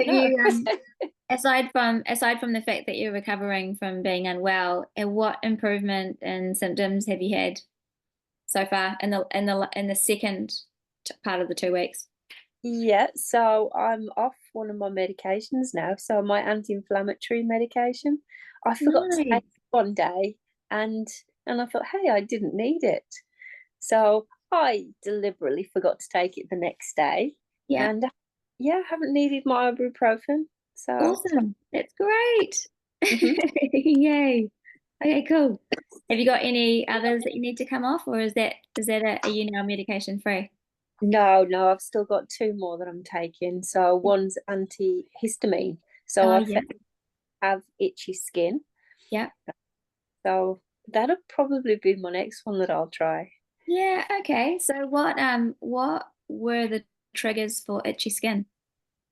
don't Have know. you, aside from the fact that you're recovering from being unwell, and what improvement in symptoms have you had so far in the second part of the 2 weeks? Yeah, so I'm off one of my medications now. So my anti-inflammatory medication, I forgot to take Nice. it one day, and I thought, hey, I didn't need it. So I deliberately forgot to take it the next day, Yeah. and yeah, haven't needed my ibuprofen. So Awesome. That's great. mhm. Yay. Okay, cool. Have you got any others that you need to come off, or is that are you now medication free? No, no, I've still got two more that I'm taking. So one's antihistamine. So Oh I yeah. have itchy skin. Yeah. So that'll probably be my next one that I'll try. Yeah, okay. So what were the triggers for itchy skin?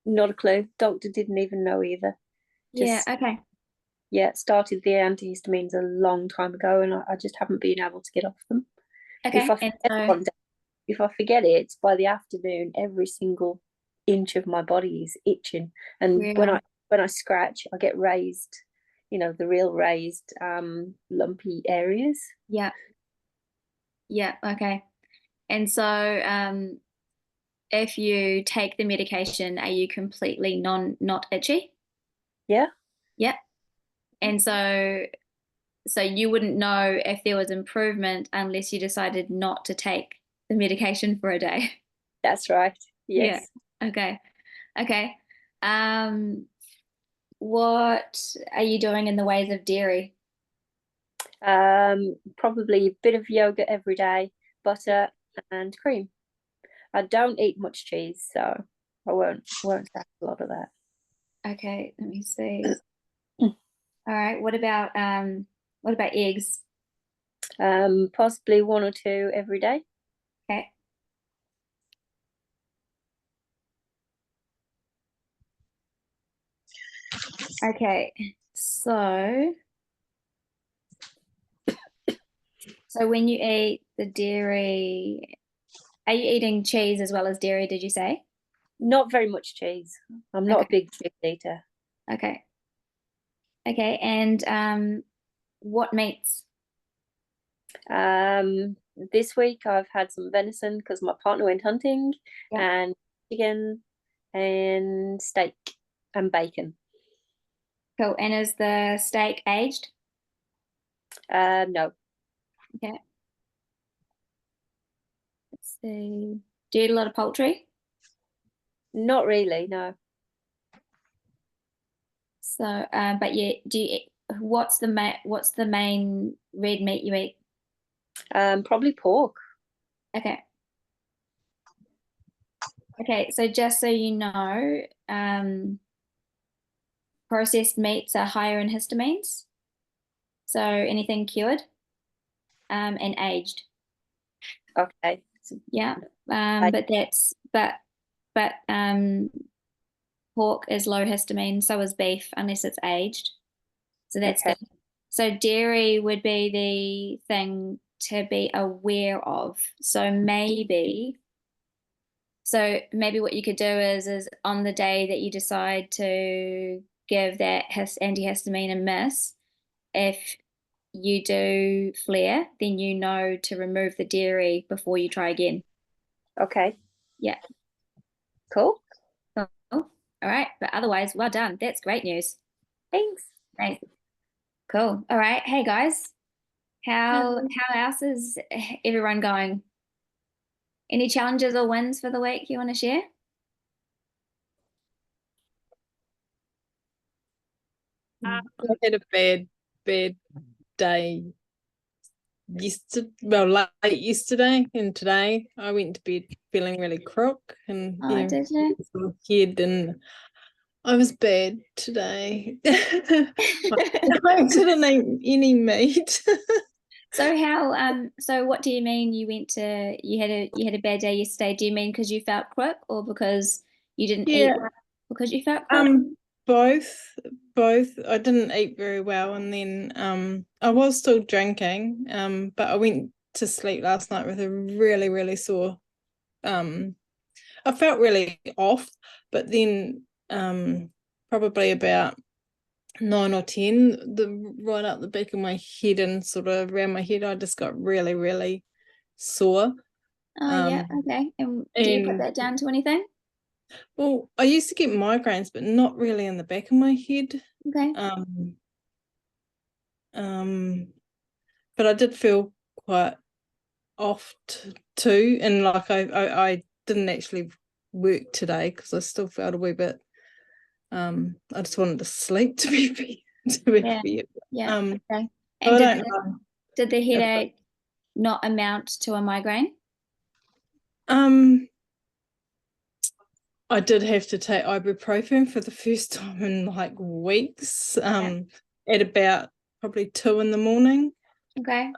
Not a clue. Doctor didn't even know either. Yeah, Just, okay. yeah, started the antihistamines a long time ago, and I just haven't been able to get off them. If Okay. I And forget so one day, if I forget it, by the afternoon, every single inch of my body is itching. And real. when I scratch, I get raised, the real raised lumpy areas. Yeah. Yeah, okay. And so if you take the medication, are you completely not itchy? Yeah, Yeah. And so you wouldn't know if there was improvement unless you decided not to take the medication for a day. that's right. Yeah. Yes. Okay. Okay. Um, what are you doing in the ways of dairy? Probably a bit of yogurt every day, butter and cream. I don't eat much cheese, so I won't have a lot of that. Okay, let me see. All right. What about eggs? Possibly one or two every day. Okay. Okay. So when you eat the dairy, are you eating cheese as well as dairy, did you say? Not very much cheese. I'm not a Okay. big cheese eater. Okay. Okay. And what meats? This week I've had some venison because my partner went hunting, Yeah. and chicken and steak and bacon. Cool. And is the steak aged? No, Okay. Let's see. Do you eat a lot of poultry? not really. No, So, but what's the main red meat you eat? probably pork. Okay. Okay. So just so you know, processed meats are higher in histamines. So anything cured, and aged. Okay. Yeah. Like, But pork is low histamine, so is beef, unless it's aged. So that's okay. good. So dairy would be the thing to be aware of. So maybe what you could do is on the day that you decide to give that antihistamine a miss, if you do flare, then you know to remove the dairy before you try again. Okay. Yeah. Cool. Cool. All right. But otherwise, well done. That's great news. Thanks. Great. Cool. All right. Hey guys, how Um, how else is everyone going? Any challenges or wins for the week you want to share? I had a bad day late yesterday and today. I went to bed feeling really crook and Oh, did you? sore head, and I was bad today. I didn't eat any meat. So what do you mean you had a bad day yesterday? Do you mean because you felt crook or because you didn't eat Yeah, well because you felt crook? um, both, both. I didn't eat very well, and then I was still drinking, but I went to sleep last night with a really sore. I felt really off, but then probably about 9 or 10, right up the back of my head and sort of around my head. I just got really, really sore. Oh, yeah, okay. And do you put that down to anything? Well, I used to get migraines, but not really in the back of my head. Okay. But I did feel quite off too, and like I didn't actually work today because I still felt a wee bit. I just wanted to sleep, to be fair. Yeah. Okay. I And don't know. did the headache not amount to a migraine? I did have to take ibuprofen for the first time in like weeks. At about probably 2 in the morning. Okay.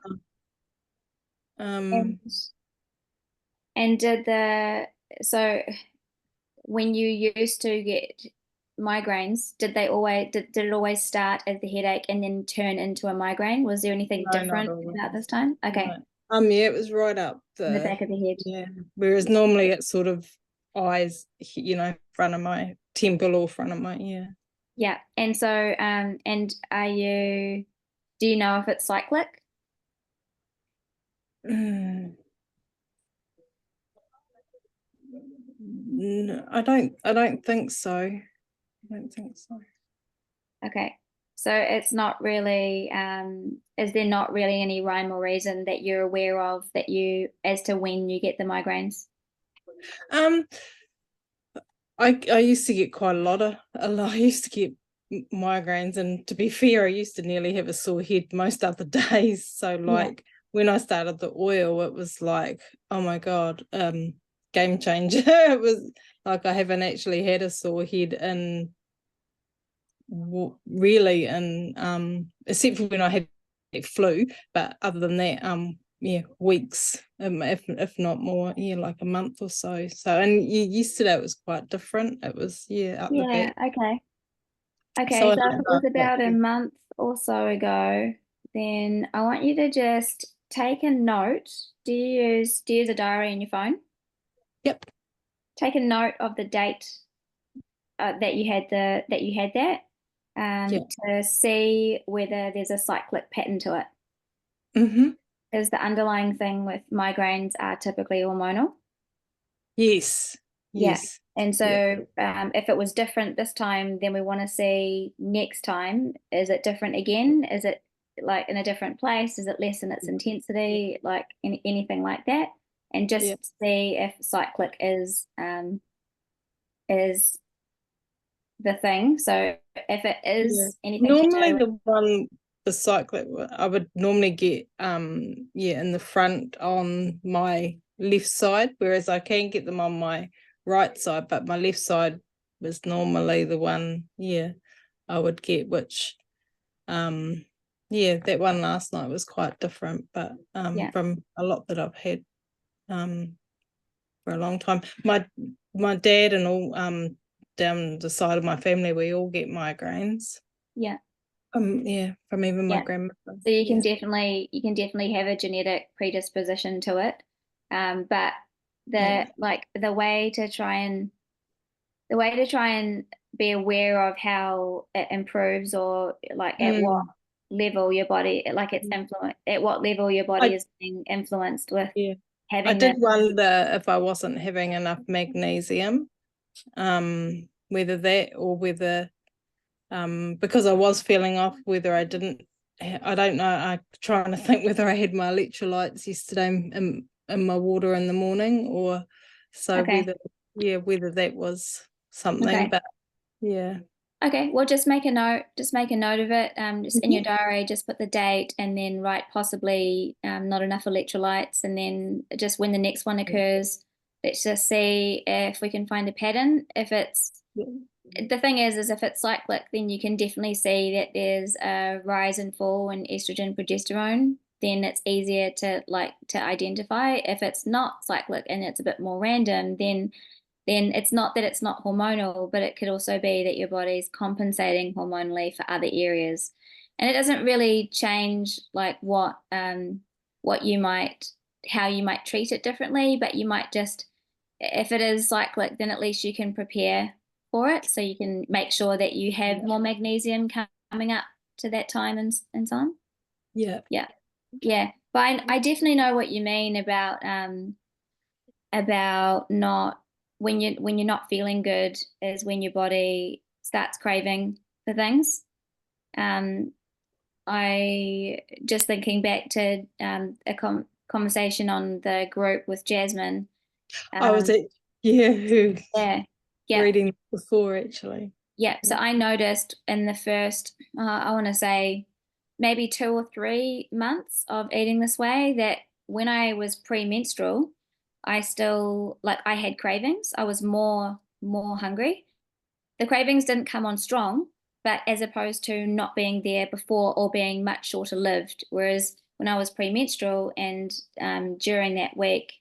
Um, And so when you used to get migraines, did it always start as the headache and then turn into a migraine? Was there anything No, not different always. about this time? Okay. No. Yeah, it was right up In the back of the head. Yeah. Whereas normally it's sort of eyes, front of my temple or front of my Yeah. And so and do you know if it's cyclic? No, I don't think so. I don't think so. Okay. So it's not really, is there not really any rhyme or reason that you're aware of as to when you get the migraines? I used to get quite a lot. I used to get migraines, and to be fair, I used to nearly have a sore head most other days. So like when I started the oil, it was like, oh my God, game changer. It was like I haven't actually had a sore head in really, and except for when I had flu, but other than that, weeks, if not more, like a month or so. So, and yesterday it was quite different. It was up the back. Okay, so if it was about a month or so ago, then I want you to just take a note. Do you use a diary in your phone? Yep. Take a note of the date that you had that, to see whether there's a cyclic pattern to it. Because the underlying thing with migraines are typically hormonal. Yes. Yeah. And so if it was different this time, then we want to see next time, is it different again? Is it like in a different place? Is it less in its intensity? Like anything like that? And just see if cyclic is the thing. So if it is anything normally to do with, the cyclic I would normally get in the front on my left side, whereas I can get them on my right side, but my left side was normally the one I would get, which that one last night was quite different, but from a lot that I've had for a long time. My dad and all down the side of my family, we all get migraines. From even my grandmother. So you can definitely have a genetic predisposition to it. But the way to try and be aware of how it improves, or like at what level your body, like it's at what level your body is being influenced with having I did wonder if I wasn't having enough magnesium, whether that, or whether because I was feeling off, whether I didn't, I don't know. I'm trying to think whether I had my electrolytes yesterday in my water in the morning, or so whether that was something, but Okay, well, just make a note of it. Just in your diary, just put the date and then write possibly not enough electrolytes, and then just when the next one occurs, let's just see if we can find a pattern. If it's the thing is if it's cyclic, then you can definitely see that there's a rise and fall in estrogen, progesterone. Then it's easier to identify. If it's not cyclic and it's a bit more random, then it's not that it's not hormonal, but it could also be that your body's compensating hormonally for other areas. And it doesn't really change like how you might treat it differently, but you might just, if it is cyclic, then at least you can prepare for it, so you can make sure that you have more magnesium coming up to that time and so on. Yeah. Yeah, but I definitely know what you mean about not when you're not feeling good is when your body starts craving for things. I just thinking back to a conversation on the group with Jasmine. I was at who Yeah, reading before actually. Yeah, so I noticed in the first, I want to say maybe 2 or 3 months of eating this way that when I was premenstrual, I still like I had cravings. I was more hungry. The cravings didn't come on strong, but as opposed to not being there before or being much shorter lived. Whereas when I was premenstrual and during that week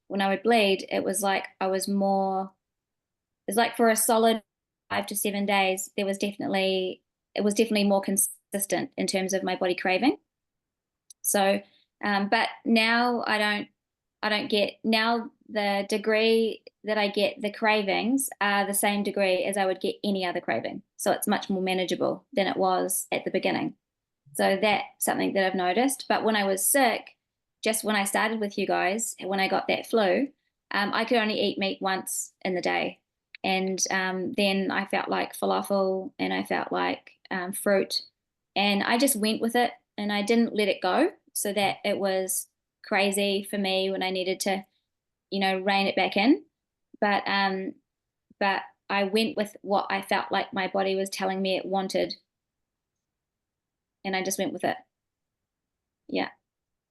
when I would bleed, it was like I was more. It's like for a solid 5 to 7 days, it was definitely more consistent in terms of my body craving. So, but now I don't get now the degree that I get the cravings are the same degree as I would get any other craving. So it's much more manageable than it was at the beginning. So that's something that I've noticed. But when I was sick, just when I started with you guys, when I got that flu, I could only eat meat once in the day. And then I felt like falafel and I felt like fruit. And I just went with it and I didn't let it go so that it was crazy for me when I needed to, rein it back in. But I went with what I felt like my body was telling me it wanted. And I just went with it. Yeah.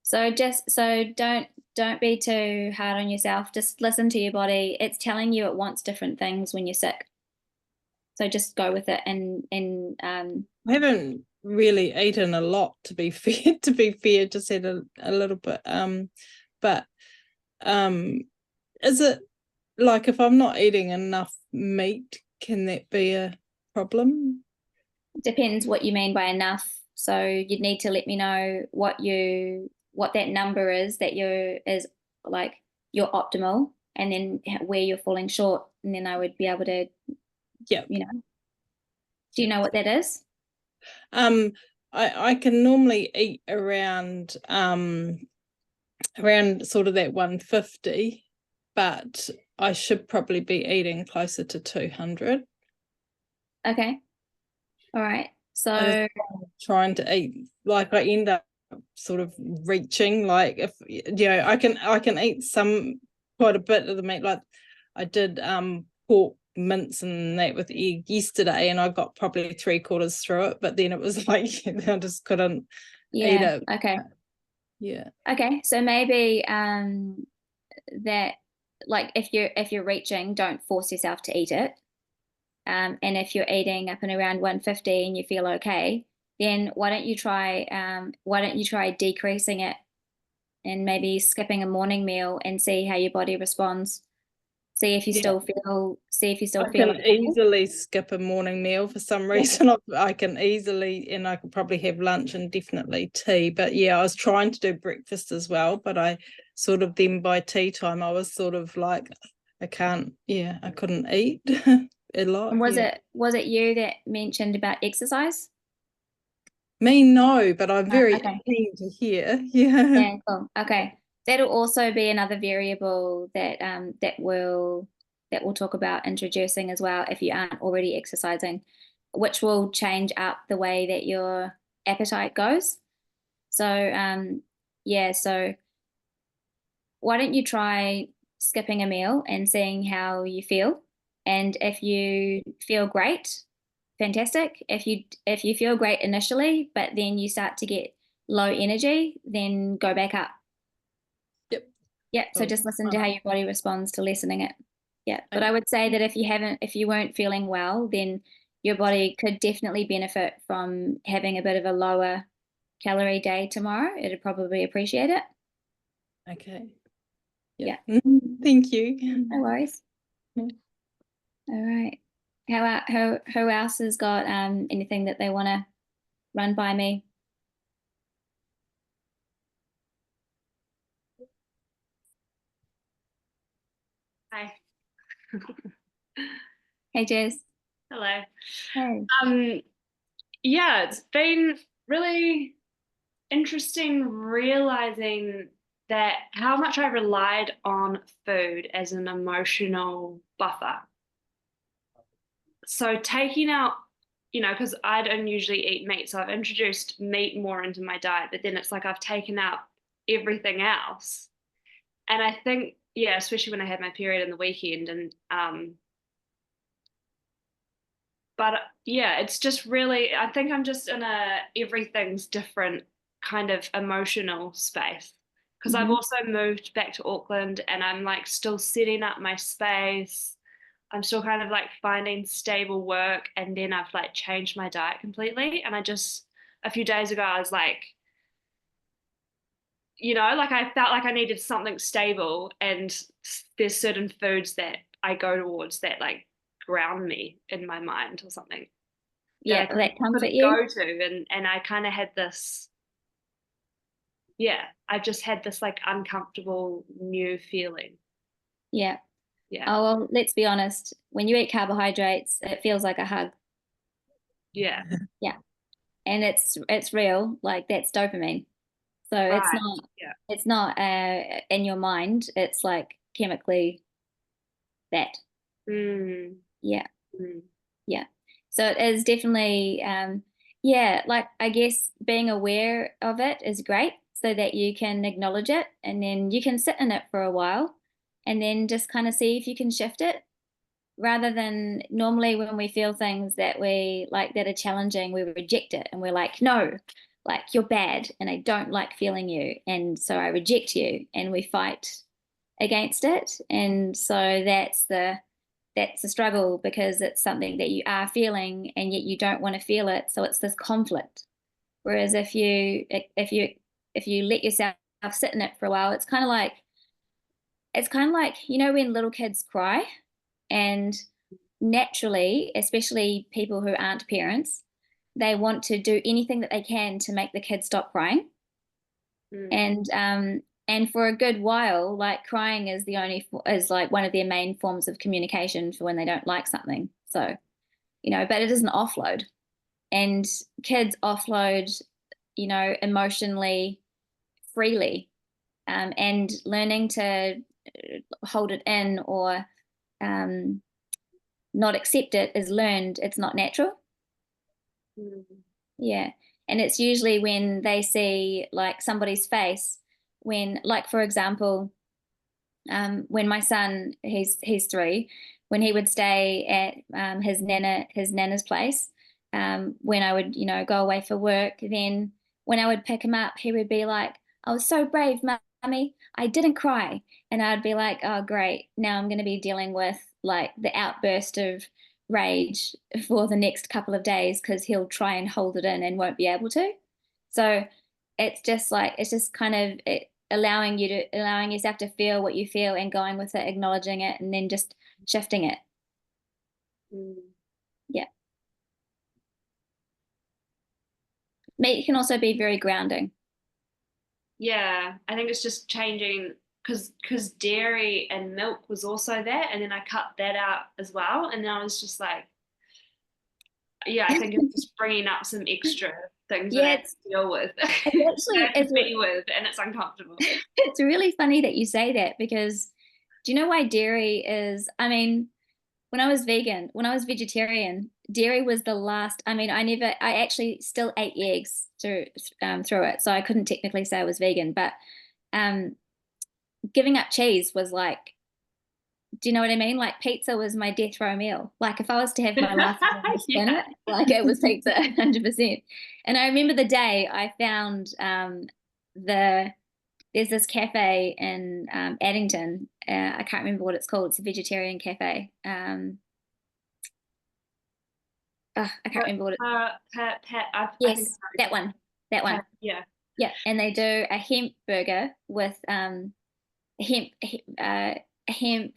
So don't be too hard on yourself. Just listen to your body. It's telling you it wants different things when you're sick. So just go with it and I haven't really eaten a lot to be fair. Just had a little bit. But is it like if I'm not eating enough meat, can that be a problem? depends what you mean by enough. So you'd need to let me know what that number is that is like your optimal, and then where you're falling short, and then I would be able to, Yeah. Do you know what that is? I can normally eat around sort of that 150, but I should probably be eating closer to 200. Okay. All right. So trying to eat, like I end up sort of reaching, like if I can eat quite a bit of the meat. Like I did pork mince and that with egg yesterday, and I got probably 3/4 through it, but then it was like I just couldn't eat it. Okay. Yeah. Okay. So maybe that, like if you're reaching, don't force yourself to eat it. And if you're eating up and around 150 and you feel okay, then why don't you try decreasing it and maybe skipping a morning meal and see how your body responds. See if you still feel I can okay. easily skip a morning meal for some reason. I can easily, and I could probably have lunch and definitely tea. But yeah, I was trying to do breakfast as well, but I sort of then by tea time I was sort of like I couldn't eat a lot. And was it you that mentioned about exercise? Me, no, but I'm very Okay. keen to hear. Yeah. Yeah, cool. Okay. That'll also be another variable that we'll talk about introducing as well if you aren't already exercising, which will change up the way that your appetite goes. So so why don't you try skipping a meal and seeing how you feel? And if you feel great, fantastic. If you feel great initially, but then you start to get low energy, then go back up. Yep. So just listen to how your body responds to lessening it. Yeah. But I would say that if you weren't feeling well, then your body could definitely benefit from having a bit of a lower calorie day tomorrow. It'd probably appreciate it. Okay. Yeah. Thank you. No worries. All right. Who else has got anything that they want to run by me? Hi. Hey, Jess. Hello. Hey. Yeah, it's been really interesting realizing that how much I relied on food as an emotional buffer. So taking out, because I don't usually eat meat, so I've introduced meat more into my diet, but then it's like I've taken out everything else. And I think, yeah, especially when I had my period in the weekend, and but yeah, it's just really, I think I'm just in a everything's different kind of emotional space, because I've Mhm. also moved back to Auckland and I'm like still setting up my space. I'm still kind of like finding stable work, and then I've like changed my diet completely. And I just a few days ago I was like, like I felt like I needed something stable, and there's certain foods that I go towards that like ground me in my mind or something that I Yeah, that comfort couldn't you. go to, and I kind of had this, yeah, I just had this like uncomfortable new feeling. Yeah. Yeah, Oh, well, let's be honest. When you eat carbohydrates, it feels like a hug. yeah, Yeah. And it's real, like that's dopamine. So it's right, not yeah, it's not in your mind. It's like chemically that. mm, Yeah. mm, Yeah. So it is definitely yeah, like I guess being aware of it is great so that you can acknowledge it and then you can sit in it for a while and then just kind of see if you can shift it rather than normally when we feel things that we like that are challenging, we reject it and we're like, no, like you're bad and I don't like feeling you. And so I reject you and we fight against it. And so that's the struggle because it's something that you are feeling and yet you don't want to feel it. So it's this conflict. Whereas if you let yourself sit in it for a while, it's kind of like when little kids cry and naturally, especially people who aren't parents, they want to do anything that they can to make the kid stop crying. mm, And for a good while, like crying is like one of their main forms of communication for when they don't like something. So, but it doesn't offload. And kids offload, emotionally freely. And learning to hold it in or um, not accept it is learned. It's not natural. mm, Yeah. And it's usually when they see like somebody's face, when, like, for example, when my son, he's 3, when he would stay at his nana's place, when I would, go away for work, then when I would pick him up, he would be like, "I was so brave, mummy. I didn't cry." And I'd be like, "Oh, great. Now I'm going to be dealing with like the outburst of rage for the next couple of days because he'll try and hold it in and won't be able to." So it's just kind of allowing yourself to feel what you feel and going with it, acknowledging it, and then just shifting it. mm. Yeah. Meat can also be very grounding. Yeah, I think it's just changing because dairy and milk was also there, and then I cut that out as well, and then I was just like, yeah, I think it's just bringing up some extra things that I Yeah, have to deal with, that it's I actually have to be with, and it's uncomfortable. it's really funny that you say that because do you know why dairy is, I mean, when I was vegetarian, dairy was the last. I mean, I actually still ate eggs through it, so I couldn't technically say I was vegan, but um, giving up cheese was like, do you know what I mean? Like pizza was my death row meal. Like if I was to have my last meal on this Yeah. planet, like it was pizza, 100%. And I remember the day I found the there's this cafe in Addington. I can't remember what it's called. It's a vegetarian cafe. I can't remember what it. I think I've Yes, heard that of one. That one. it. Yeah. Yeah, and they do a hemp burger with hemp a hemp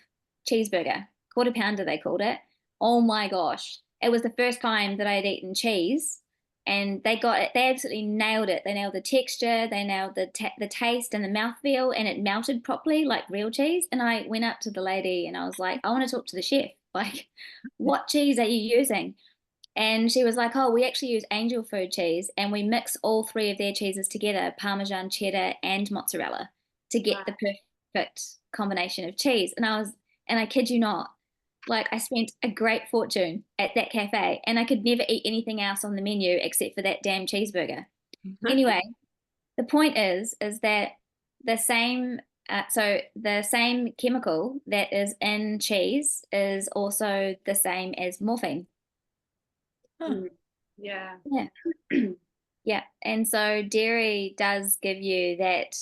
cheeseburger, quarter pounder they called it. Oh my gosh, it was the first time that I had eaten cheese, and they got it. They absolutely nailed it. They nailed the texture, they nailed the taste and the mouthfeel, and it melted properly like real cheese. And I went up to the lady and I was like, I want to talk to the chef like, what cheese are you using? And she was like, oh, we actually use angel food cheese, and we mix all 3 of their cheeses together, Parmesan, cheddar, and mozzarella, to get the perfect combination of cheese. And I kid you not, like, I spent a great fortune at that cafe, and I could never eat anything else on the menu except for that damn cheeseburger. Anyway, the point is that the same so the same chemical that is in cheese is also the same as morphine. Yeah. Yeah. And so dairy does give you that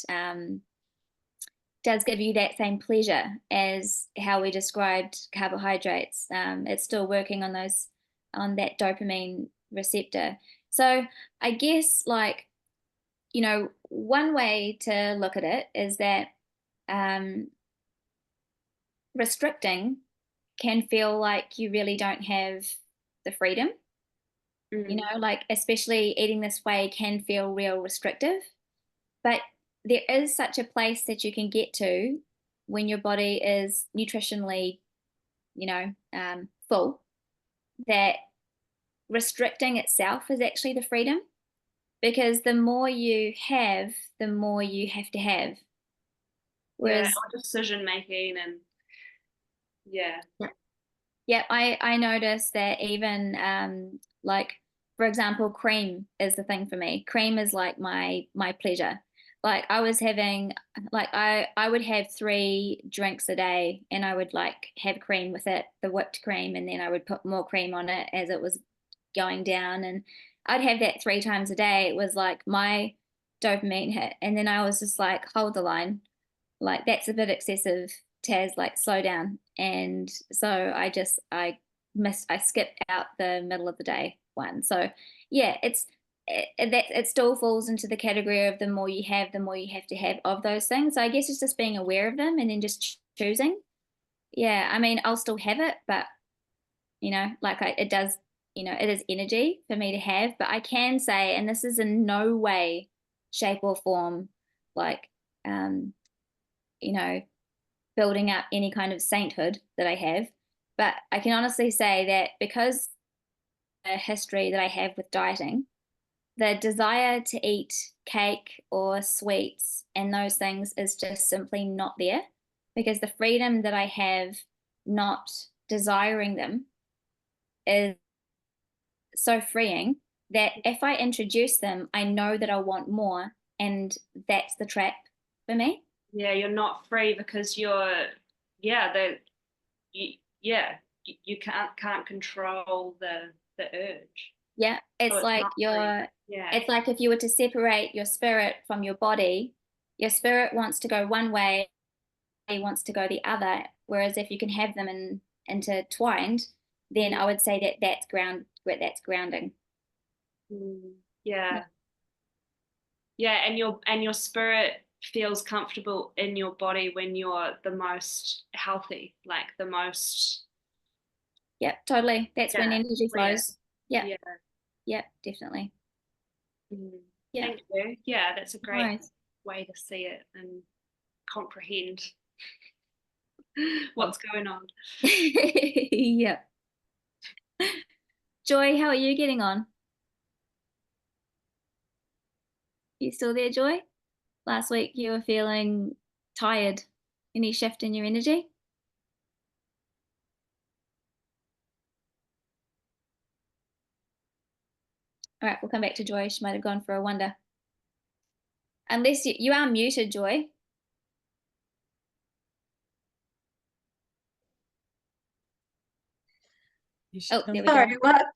same pleasure as how we described carbohydrates. It's still working on that dopamine receptor. So I guess, like, one way to look at it is that restricting can feel like you really don't have the freedom. Like, especially eating this way can feel real restrictive. But there is such a place that you can get to when your body is nutritionally, full, that restricting itself is actually the freedom, because the more you have, the more you have to have. Whereas, or decision making and I noticed that even like, for example, cream is the thing for me. Cream is like my pleasure. Like, I was having, like, I would have 3 drinks a day, and I would, like, have cream with it, the whipped cream, and then I would put more cream on it as it was going down, and I'd have that 3 times a day. It was like my dopamine hit, and then I was just like, hold the line, like, that's a bit excessive, Taz, like, slow down. And so I skipped out the middle of the day one. So yeah, it still falls into the category of the more you have, the more you have to have of those things. So I guess it's just being aware of them and then just choosing. Yeah, I mean, I'll still have it, but like, it is energy for me to have. But I can say, and this is in no way, shape, or form, like, building up any kind of sainthood that I have. But I can honestly say that because the history that I have with dieting, the desire to eat cake or sweets and those things is just simply not there, because the freedom that I have not desiring them is so freeing that if I introduce them, I know that I'll want more, and that's the trap for me. Yeah, you're not free because you can't control the urge. Yeah, it's it's like not free. it's like if you were to separate your spirit from your body, your spirit wants to go one way, body wants to go the other. Whereas if you can have them intertwined, then I would say that's grounding. Yeah. And your spirit feels comfortable in your body when you're the most healthy, like the most. Yeah, totally. That's when energy flows. Yeah. Yeah. Yeah, definitely. Yeah. Thank you. Yeah, that's a great Nice way to see it and comprehend what's going on. Yeah. Joy, how are you getting on? You still there, Joy? Last week you were feeling tired. Any shift in your energy? All right, we'll come back to Joy. She might have gone for a wander. Unless you are muted, Joy. Oh, there we Sorry, go. what?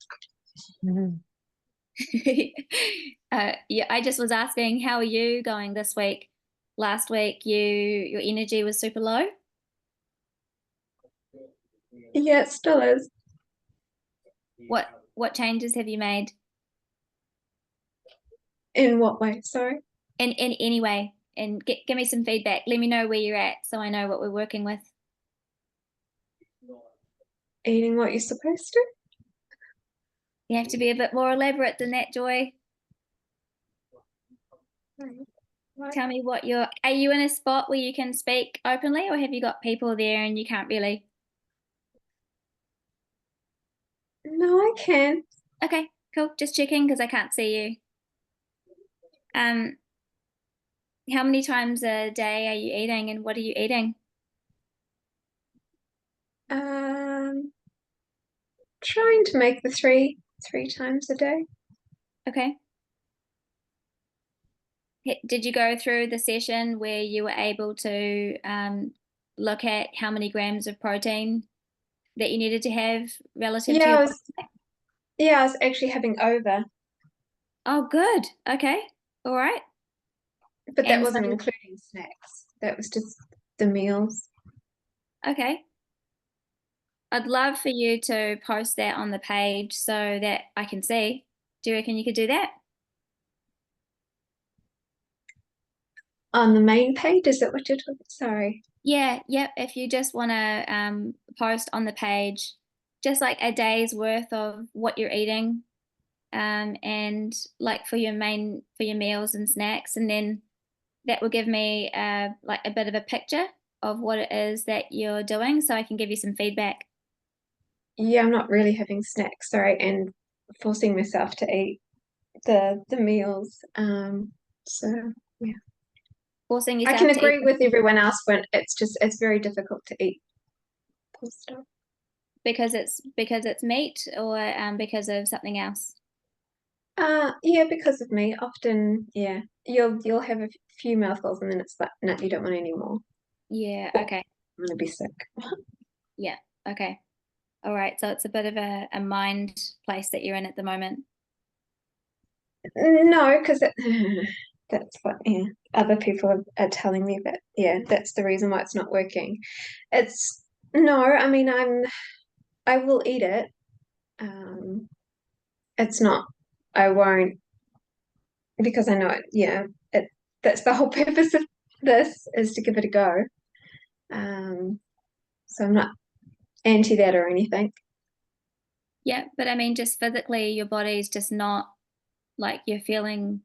Yeah, I just was asking, how are you going this week? Last week, your energy was super low. Yeah, it still is. What changes have you made? In what way? Sorry. In any way, and give me some feedback. Let me know where you're at so I know what we're working with. Eating what you're supposed to? You have to be a bit more elaborate than that, Joy. Right. Tell me are you in a spot where you can speak openly, or have you got people there and you can't really? No, I can. Okay, cool. Just checking because I can't see you. How many times a day are you eating, and what are you eating? Trying to make the three times a day. Okay. Did you go through the session where you were able to look at how many grams of protein that you needed to have relative to Yeah, your I was yeah, I was actually having over, Oh, good. Okay. All right. but that And wasn't so, including snacks. That was just the meals. okay. I'd love for you to post that on the page so that I can see. Do you reckon you could do that? On the main page, is that what you're talking? Sorry. Yeah, yep. If you just want to post on the page just like a day's worth of what you're eating, and like for your meals and snacks, and then that will give me like a bit of a picture of what it is that you're doing, so I can give you some feedback. Yeah, I'm not really having snacks, sorry, and forcing myself to eat the meals. So yeah. Forcing I yourself can to eat agree with everyone else when it's very difficult to eat full stop. because it's meat, or because of something else. Yeah, because of me. Often, yeah, you'll have a few mouthfuls and then it's like, no, you don't want any more. Yeah. Oh, Okay. I'm gonna be sick. Yeah. Okay. All right. So it's a bit of a mind place that you're in at the moment. No, because that's what other people are telling me that yeah, that's the reason why it's not working. It's no, I mean I will eat it. It's not I won't because I know it, yeah, that's the whole purpose of this is to give it a go. So I'm not anti that or anything. Yeah, but I mean, just physically, your body's just not like you're feeling.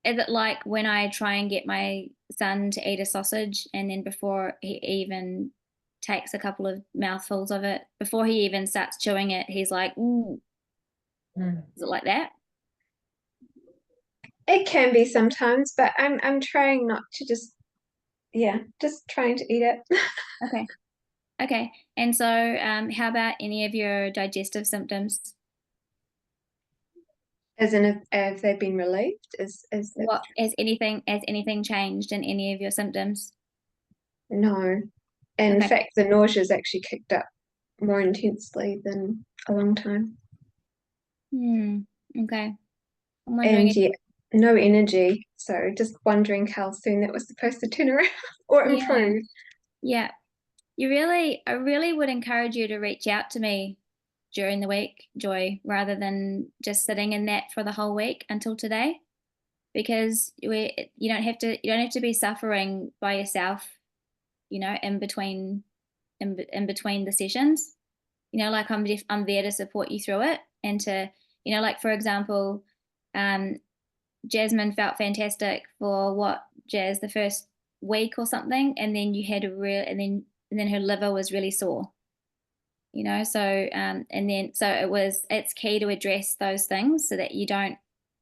Is it like when I try and get my son to eat a sausage, and then before he even takes a couple of mouthfuls of it, before he even starts chewing it, he's like, "Ooh," is it like that? It can be sometimes, but I'm trying not to just trying to eat it. Okay. Okay. And so, how about any of your digestive symptoms? As in if they've been relieved, is that What has anything changed in any of your symptoms? no. In Okay. fact, the nausea's actually kicked up more intensely than a long time. Okay. I'm wondering And if, yeah, no energy. So just wondering how soon that was supposed to turn around or yeah, improve. yeah. I really would encourage you to reach out to me during the week, Joy, rather than just sitting in that for the whole week until today, because you don't have to be suffering by yourself, in between the sessions. Like I'm there to support you through it, and to, like for example, um, Jasmine felt fantastic for what, Jazz, the first week or something, and then you had a real, and then her liver was really sore. So and then so it's key to address those things so that you don't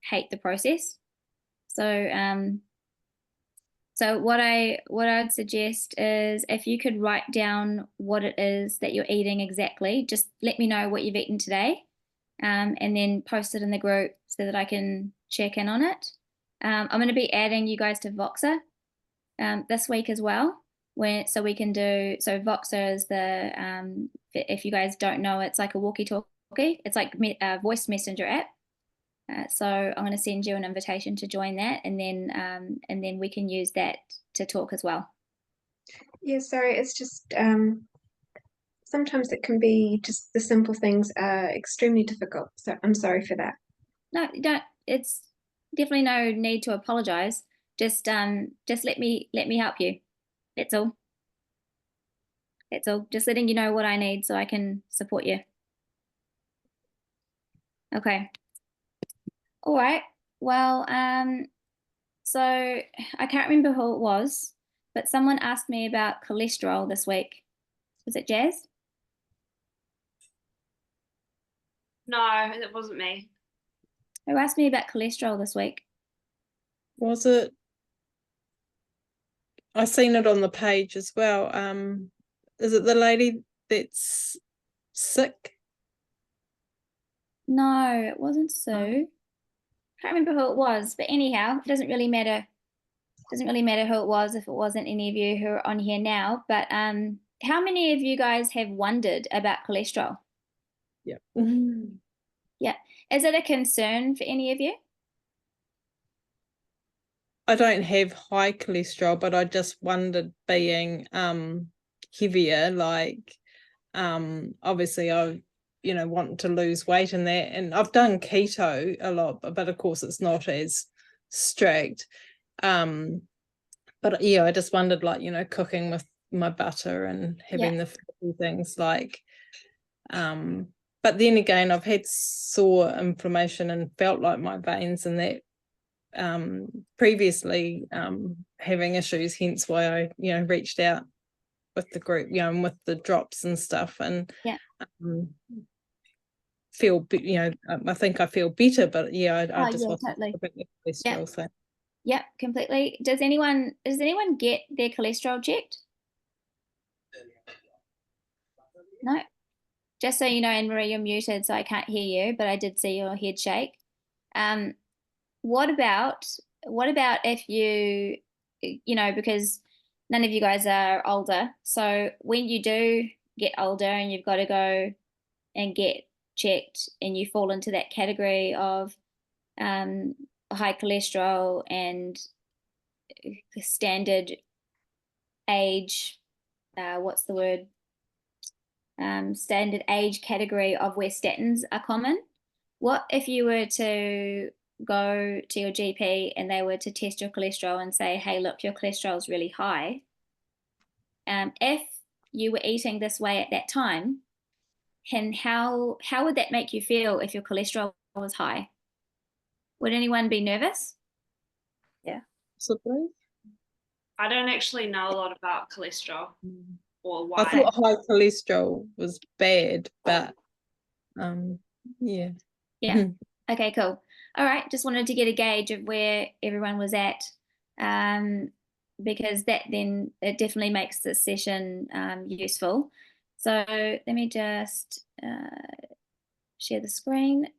hate the process. So what I'd suggest is if you could write down what it is that you're eating exactly, just let me know what you've eaten today, and then post it in the group so that I can check in on it. I'm going to be adding you guys to Voxer this week as well. So Voxer is if you guys don't know, it's like a walkie-talkie. It's like a voice messenger app. So I'm going to send you an invitation to join that, and then we can use that to talk as well. Yeah, sorry, it's just sometimes it can be just the simple things are extremely difficult. So I'm sorry for that. No, you don't. It's definitely no need to apologize. Just let me help you. That's all. That's all. Just letting you know what I need so I can support you. Okay. All right. Well, so I can't remember who it was, but someone asked me about cholesterol this week. Was it Jazz? No, it wasn't me. Who asked me about cholesterol this week? Was it? I seen it on the page as well. Is it the lady that's sick? No, it wasn't Sue. Can't remember who it was, but anyhow, it doesn't really matter. Doesn't really matter who it was if it wasn't any of you who are on here now. But how many of you guys have wondered about cholesterol? Yeah. Yeah. Is it a concern for any of you? I don't have high cholesterol, but I just wondered being heavier, like obviously I want to lose weight and that, and I've done keto a lot, but of course it's not as strict. But yeah, I just wondered, like, cooking with my butter and having the fatty things, like but then again, I've had sore inflammation and felt like my veins and that previously having issues, hence why I reached out with the group, and with the drops and stuff, and feel I think I feel better, but I just wasn't totally. about the cholesterol thing. Yeah, completely. Does anyone get their cholesterol checked? No. Just so you know, Anne Marie, you're muted, so I can't hear you, but I did see your head shake. What about if you because none of you guys are older, so when you do get older and you've got to go and get checked and you fall into that category of high cholesterol and standard age, what's the word? Standard age category of where statins are common. What if you were to go to your GP and they were to test your cholesterol and say, hey, look, your cholesterol is really high. If you were eating this way at that time, and how would that make you feel if your cholesterol was high? Would anyone be nervous? Yeah. Possibly. I don't actually know a lot about cholesterol or why. I thought high cholesterol was bad, but yeah. Yeah. Okay, cool. All right. Just wanted to get a gauge of where everyone was at, because that then it definitely makes this session useful. So let me just share the screen.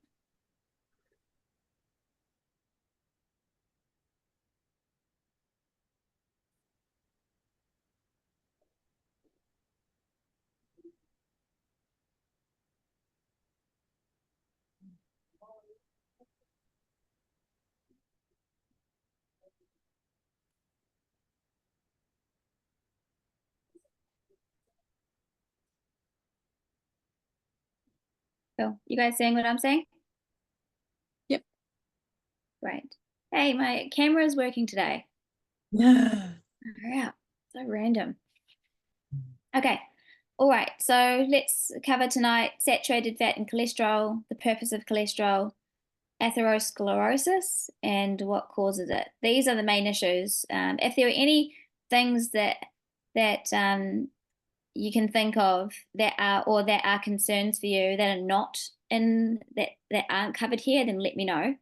Cool. You guys seeing what I'm saying? Yep. Great. Hey, my camera is working today. Yeah. Yeah. So random. Okay. All right. So let's cover tonight saturated fat and cholesterol, the purpose of cholesterol, atherosclerosis, and what causes it. These are the main issues. If there are any things that you can think of that are concerns for you that are not in that aren't covered here, then let me know.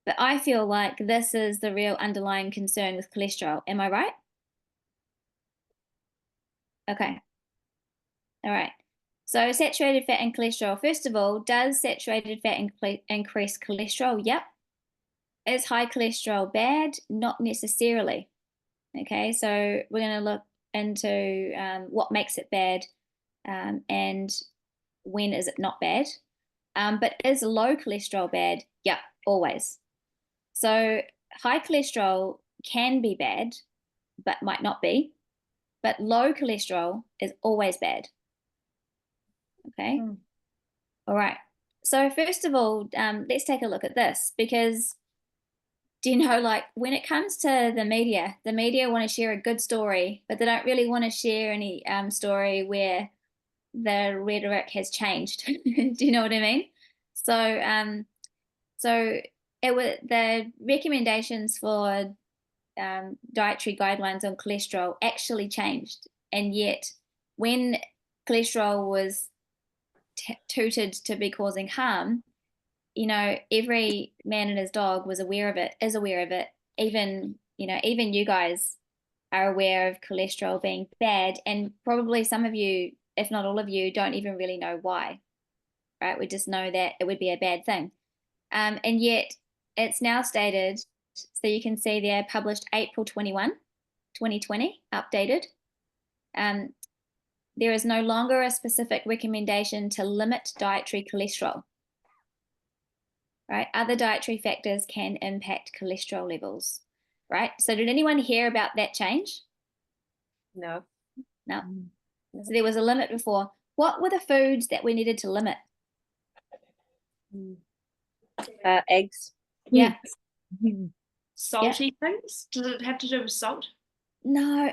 But I feel like this is the real underlying concern with cholesterol. Am I right? Okay. All right. So saturated fat and cholesterol. First of all, does saturated fat increase cholesterol? Yep. Is high cholesterol bad? Not necessarily. Okay, so we're going to look into what makes it bad and when is it not bad. But is low cholesterol bad? Yeah, always. So high cholesterol can be bad, but might not be. But low cholesterol is always bad. Okay. All right. So first of all, let's take a look at this, because do you know, like when it comes to the media want to share a good story, but they don't really want to share any story where the rhetoric has changed. Do you know what I mean? So so it was the recommendations for dietary guidelines on cholesterol actually changed, and yet when cholesterol was touted to be causing harm, you know, every man and his dog was aware of it, is aware of it. Even, you know, even you guys are aware of cholesterol being bad, and probably some of you, if not all of you, don't even really know why, right? We just know that it would be a bad thing. And yet it's now stated, so you can see there, published April 21, 2020, updated. There is no longer a specific recommendation to limit dietary cholesterol. Right? Other dietary factors can impact cholesterol levels. Right? So did anyone hear about that change? No. No. So there was a limit before. What were the foods that we needed to limit? Eggs. Yeah. Salty things? Does it have to do with salt? No,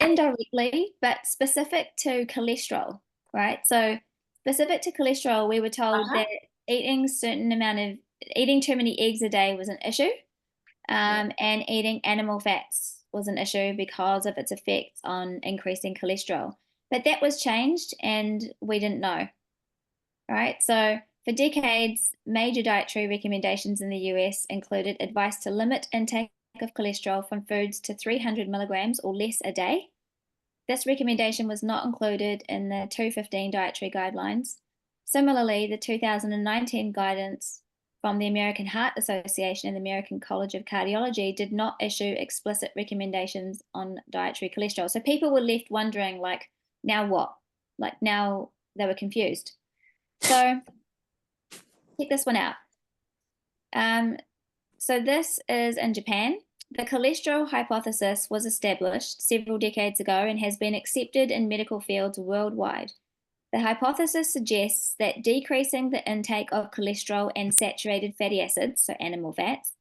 indirectly, but specific to cholesterol, right? So specific to cholesterol, we were told that eating too many eggs a day was an issue, and eating animal fats was an issue because of its effects on increasing cholesterol. But that was changed, and we didn't know, right? So for decades, major dietary recommendations in the US included advice to limit intake of cholesterol from foods to 300 milligrams or less a day. This recommendation was not included in the 2015 dietary guidelines. Similarly, the 2019 guidance from the American Heart Association and the American College of Cardiology did not issue explicit recommendations on dietary cholesterol. So people were left wondering, like, now what? Like, now they were confused. So check this one out. So this is in Japan. The cholesterol hypothesis was established several decades ago and has been accepted in medical fields worldwide. The hypothesis suggests that decreasing the intake of cholesterol and saturated fatty acids, so animal fats,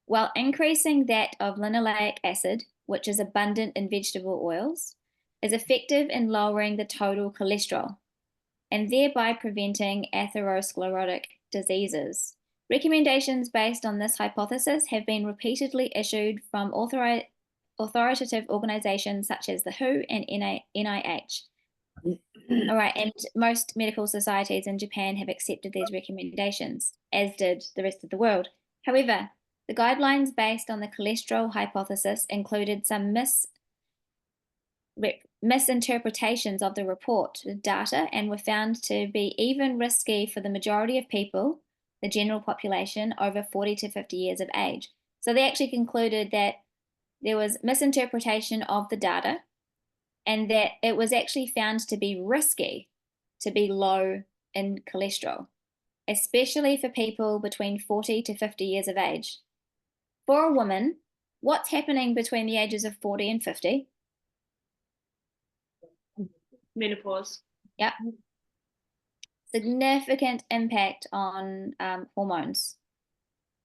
while increasing that of linoleic acid, which is abundant in vegetable oils, is effective in lowering the total cholesterol and thereby preventing atherosclerotic diseases. Recommendations based on this hypothesis have been repeatedly issued from authoritative organizations such as the WHO and NIH. All right, and most medical societies in Japan have accepted these recommendations, as did the rest of the world. However, the guidelines based on the cholesterol hypothesis included some misinterpretations of the report data and were found to be even risky for the majority of people, the general population, over 40 to 50 years of age. So they actually concluded that there was misinterpretation of the data and that it was actually found to be risky to be low in cholesterol, especially for people between 40 to 50 years of age. For a woman, what's happening between the ages of 40 and 50? Menopause. Yep. Significant impact on hormones.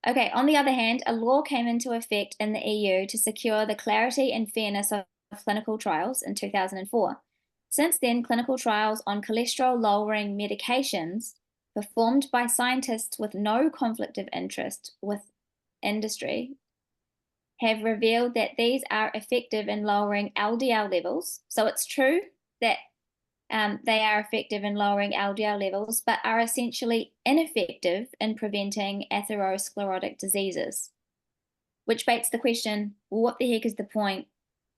Okay, on the other hand, a law came into effect in the EU to secure the clarity and fairness of clinical trials in 2004. Since then, clinical trials on cholesterol-lowering medications performed by scientists with no conflict of interest with industry have revealed that these are effective in lowering LDL levels. So it's true that they are effective in lowering LDL levels, but are essentially ineffective in preventing atherosclerotic diseases. Which begs the question, well, what the heck is the point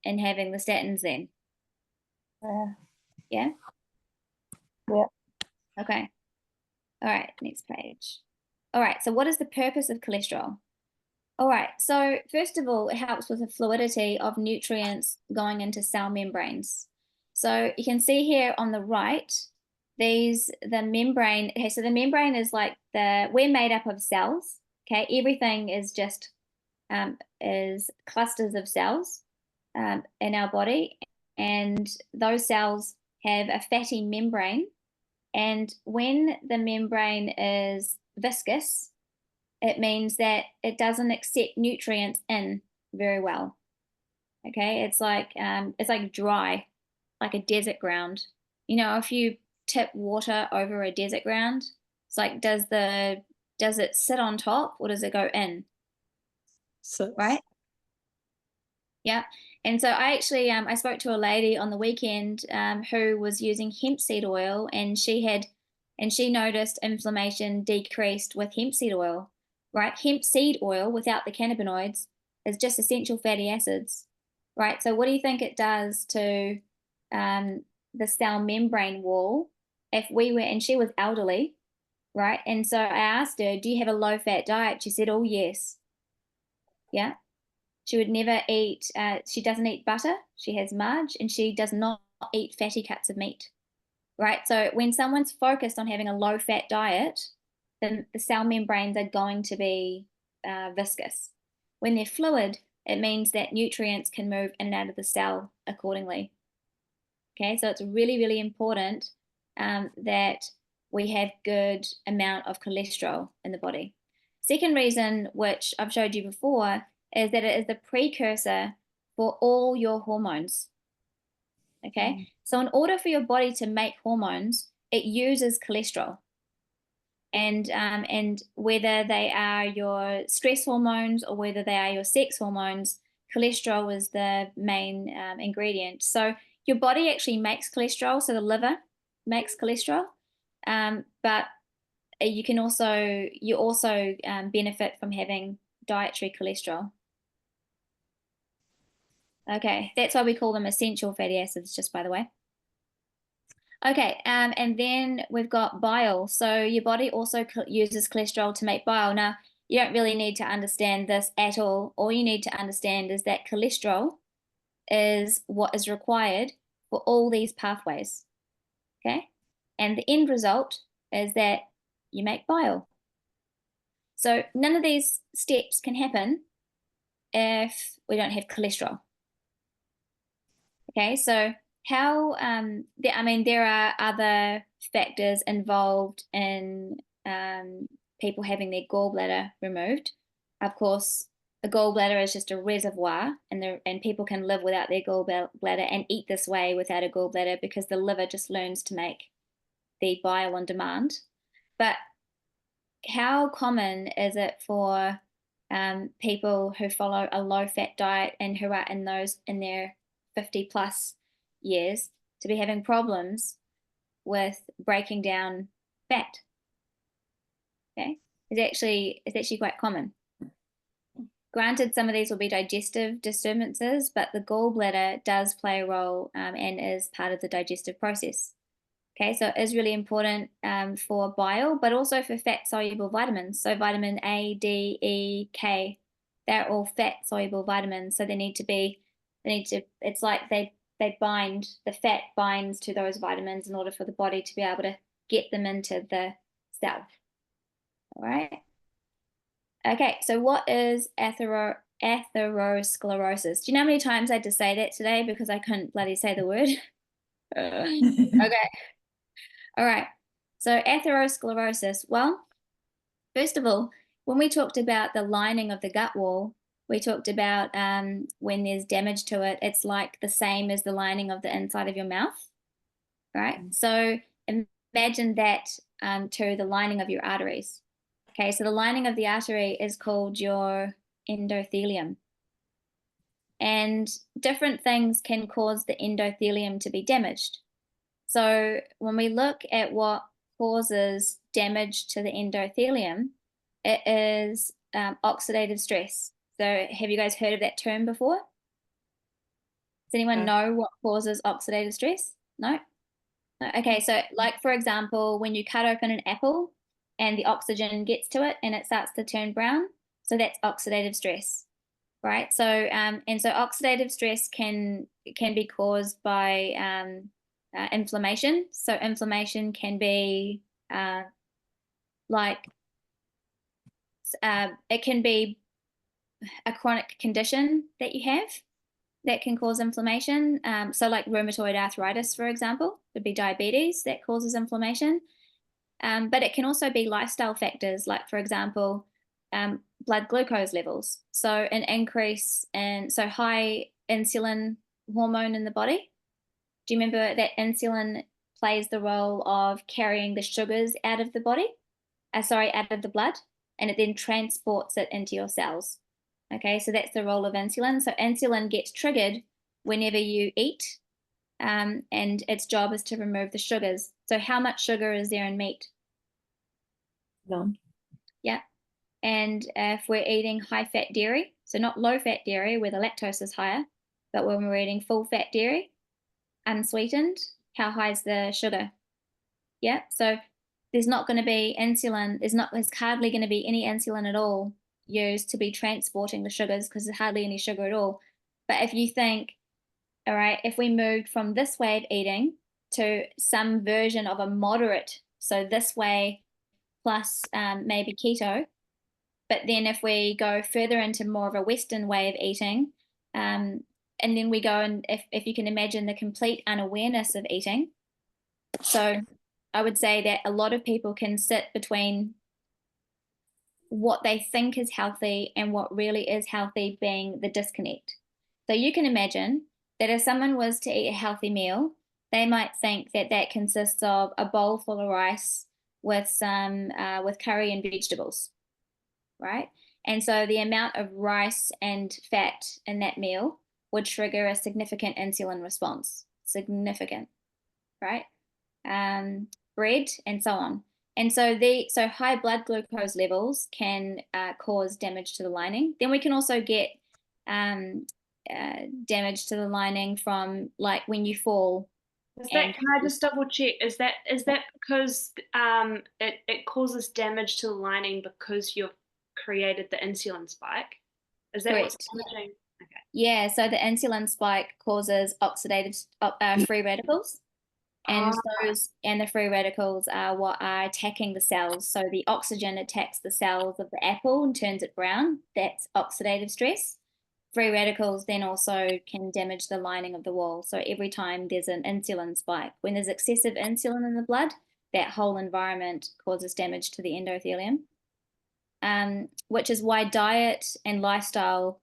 in having the statins then? Yeah? Yeah. Okay. All right, next page. All right, so what is the purpose of cholesterol? All right, so first of all, it helps with the fluidity of nutrients going into cell membranes. So you can see here on the right, the membrane. Okay, so the membrane is like we're made up of cells. Okay, everything is just is clusters of cells in our body, and those cells have a fatty membrane. And when the membrane is viscous, it means that it doesn't accept nutrients in very well. Okay, it's like dry, like a desert ground. You know, if you tip water over a desert ground, it's like does it sit on top or does it go in? So, Right? Yeah. And so I actually I spoke to a lady on the weekend who was using hemp seed oil, and she had and she noticed inflammation decreased with hemp seed oil, right? Hemp seed oil without the cannabinoids is just essential fatty acids, right? So what do you think it does to the cell membrane wall if we were, and she was elderly, right? And so I asked her, do you have a low fat diet? She said, oh, yes. Yeah. She would never eat, she doesn't eat butter, she has marge, and she does not eat fatty cuts of meat, right? So when someone's focused on having a low fat diet, then the cell membranes are going to be viscous. When they're fluid, it means that nutrients can move in and out of the cell accordingly. Okay, so it's really, really important that we have good amount of cholesterol in the body. Second reason, which I've showed you before, is that it is the precursor for all your hormones. Okay, so in order for your body to make hormones, it uses cholesterol. And whether they are your stress hormones or whether they are your sex hormones, cholesterol is the main ingredient. So your body actually makes cholesterol, so the liver makes cholesterol, but you also benefit from having dietary cholesterol. Okay, that's why we call them essential fatty acids, just by the way. Okay, and then we've got bile. So your body also uses cholesterol to make bile. Now, you don't really need to understand this at all. All you need to understand is that cholesterol is what is required for all these pathways. Okay, and the end result is that you make bile. So none of these steps can happen if we don't have cholesterol. Okay, so how, there are other factors involved in people having their gallbladder removed. Of course, the gallbladder is just a reservoir, and people can live without their gallbladder and eat this way without a gallbladder because the liver just learns to make the bile on demand. But how common is it for people who follow a low-fat diet and who are in their 50 plus years to be having problems with breaking down fat? Okay, it's actually quite common. Granted, some of these will be digestive disturbances, but the gallbladder does play a role and is part of the digestive process. Okay, so it is really important for bile, but also for fat-soluble vitamins. So vitamin A, D, E, K, they're all fat-soluble vitamins. So it's like the fat binds to those vitamins in order for the body to be able to get them into the cell. All right. Okay, so what is atherosclerosis? Do you know how many times I had to say that today because I couldn't bloody say the word? Okay. All right. So atherosclerosis. Well, first of all, when we talked about the lining of the gut wall, we talked about when there's damage to it, it's like the same as the lining of the inside of your mouth, right? So imagine that to the lining of your arteries. Okay, so the lining of the artery is called your endothelium. And different things can cause the endothelium to be damaged. So when we look at what causes damage to the endothelium, it is oxidative stress. So have you guys heard of that term before? Does anyone know what causes oxidative stress? No? Okay, so like for example, when you cut open an apple and the oxygen gets to it and it starts to turn brown, so that's oxidative stress, right? So and so oxidative stress can be caused by inflammation. So inflammation can be it can be a chronic condition that you have that can cause inflammation. So like rheumatoid arthritis, for example, would be diabetes that causes inflammation. But it can also be lifestyle factors, like for example, blood glucose levels. So an increase in, so high insulin hormone in the body. Do you remember that insulin plays the role of carrying the sugars out of the body? Out of the blood, and it then transports it into your cells. Okay, so that's the role of insulin. So insulin gets triggered whenever you eat and its job is to remove the sugars. So how much sugar is there in meat? None. Yeah. And if we're eating high fat dairy, so not low fat dairy where the lactose is higher, but when we're eating full fat dairy, unsweetened, how high is the sugar? Yeah. So there's not going to be insulin. There's hardly going to be any insulin at all used to be transporting the sugars because there's hardly any sugar at all. But if you think, all right, if we moved from this way of eating to some version of a moderate, so this way plus maybe keto, but then if we go further into more of a Western way of eating, and then we go and if you can imagine the complete unawareness of eating. So I would say that a lot of people can sit between what they think is healthy and what really is healthy being the disconnect. So you can imagine that if someone was to eat a healthy meal, they might think that that consists of a bowl full of rice with some with curry and vegetables, right? And so the amount of rice and fat in that meal would trigger a significant insulin response, significant, right? Bread and so on. And so high blood glucose levels can cause damage to the lining. Then we can also get damage to the lining from like when you fall. Can I just double check? Is that because it causes damage to the lining because you've created the insulin spike? Is that what's damaging? Okay. Yeah, so the insulin spike causes oxidative free radicals. And the free radicals are what are attacking the cells. So the oxygen attacks the cells of the apple and turns it brown. That's oxidative stress. Free radicals then also can damage the lining of the wall. So every time there's an insulin spike, when there's excessive insulin in the blood, that whole environment causes damage to the endothelium, which is why diet and lifestyle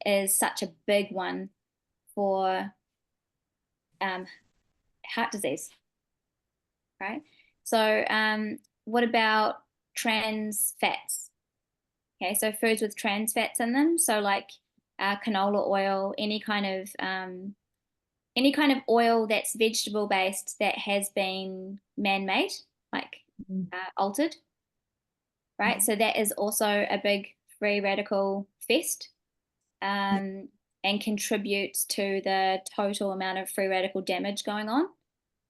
is such a big one for heart disease, right? So what about trans fats? Okay, so foods with trans fats in them, so like canola oil, any kind of oil that's vegetable based that has been man-made, like altered, right? So that is also a big free radical fest, and contributes to the total amount of free radical damage going on.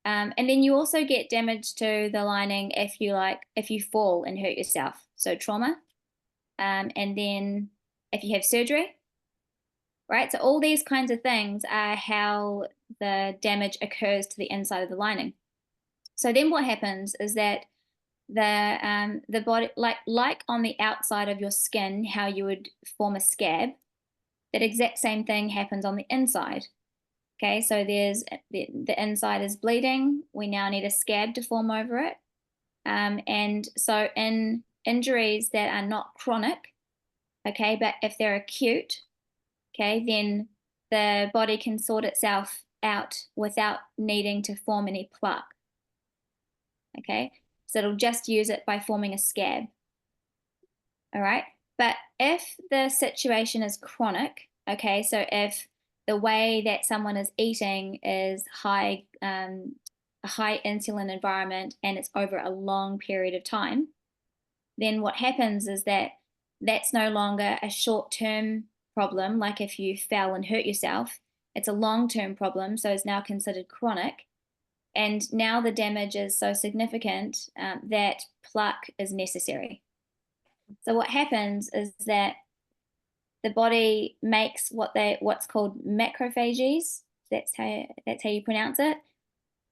And then you also get damage to the lining if you fall and hurt yourself, so trauma. And then if you have surgery, right? So all these kinds of things are how the damage occurs to the inside of the lining. So then what happens is that the body, like on the outside of your skin, how you would form a scab, that exact same thing happens on the inside. Okay, so there's the inside is bleeding. We now need a scab to form over it. And so in injuries that are not chronic, okay, but if they're acute, okay, then the body can sort itself out without needing to form any plaque. Okay, so it'll just use it by forming a scab. All right, but if the situation is chronic, okay, so if the way that someone is eating is a high insulin environment and it's over a long period of time, then what happens is that that's no longer a short-term problem, like if you fell and hurt yourself. It's a long-term problem, so it's now considered chronic. And now the damage is so significant that plaque is necessary. So what happens is that the body makes what's called macrophages. That's how you pronounce it.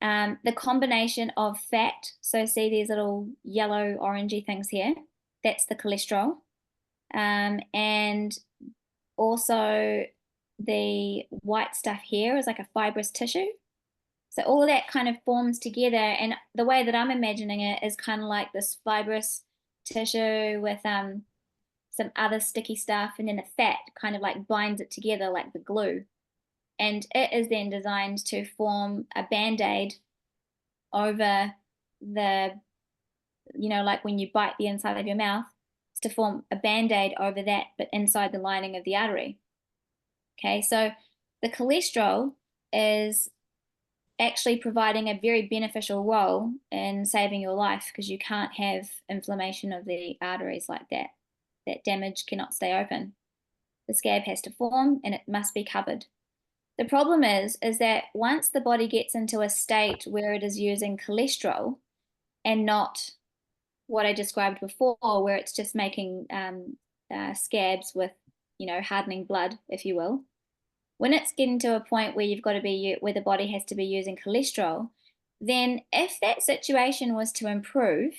The combination of fat. So see these little yellow orangey things here. That's the cholesterol, and also the white stuff here is like a fibrous tissue. So all of that kind of forms together, and the way that I'm imagining it is kind of like this fibrous tissue with some other sticky stuff, and then the fat kind of like binds it together like the glue. And it is then designed to form a band-aid over the, like when you bite the inside of your mouth, it's to form a band-aid over that, but inside the lining of the artery. Okay, so the cholesterol is actually providing a very beneficial role in saving your life, because you can't have inflammation of the arteries like that. That damage cannot stay open. The scab has to form and it must be covered. The problem is that once the body gets into a state where it is using cholesterol and not what I described before, where it's just making scabs with, hardening blood, if you will. When it's getting to a point where where the body has to be using cholesterol, then if that situation was to improve,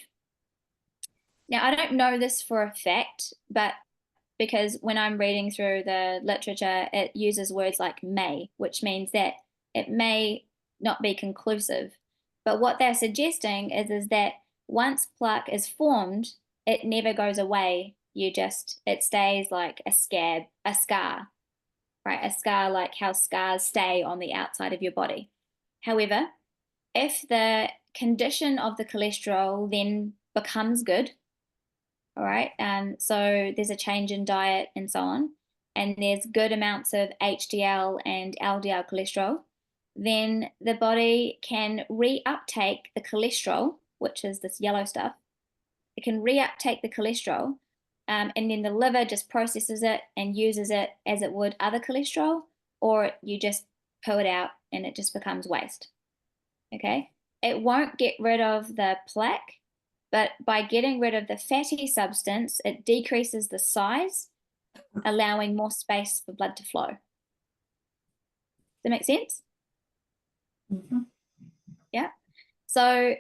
now I don't know this for a fact, but because when I'm reading through the literature, it uses words like may, which means that it may not be conclusive. But what they're suggesting is that once plaque is formed, it never goes away. It stays like a scar, right? A scar, like how scars stay on the outside of your body. However, if the condition of the cholesterol then becomes good, all right, so there's a change in diet and so on, and there's good amounts of HDL and LDL cholesterol, then the body can reuptake the cholesterol, which is this yellow stuff. It can reuptake the cholesterol, and then the liver just processes it and uses it as it would other cholesterol, or you just poo it out and it just becomes waste. Okay, it won't get rid of the plaque, but by getting rid of the fatty substance, it decreases the size, allowing more space for blood to flow. Does that make sense? Mhm. Yeah. So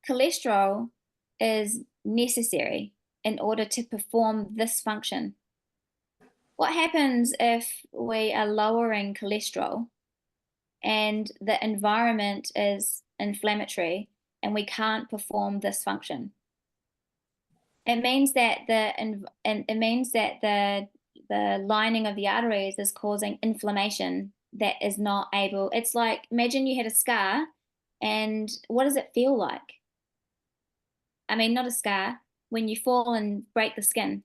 cholesterol is necessary in order to perform this function. What happens if we are lowering cholesterol and the environment is inflammatory and we can't perform this function? It means that the lining of the arteries is causing inflammation that is not able. It's like, imagine you had a scar, and what does it feel like? I mean, not a scar, when you fall and break the skin,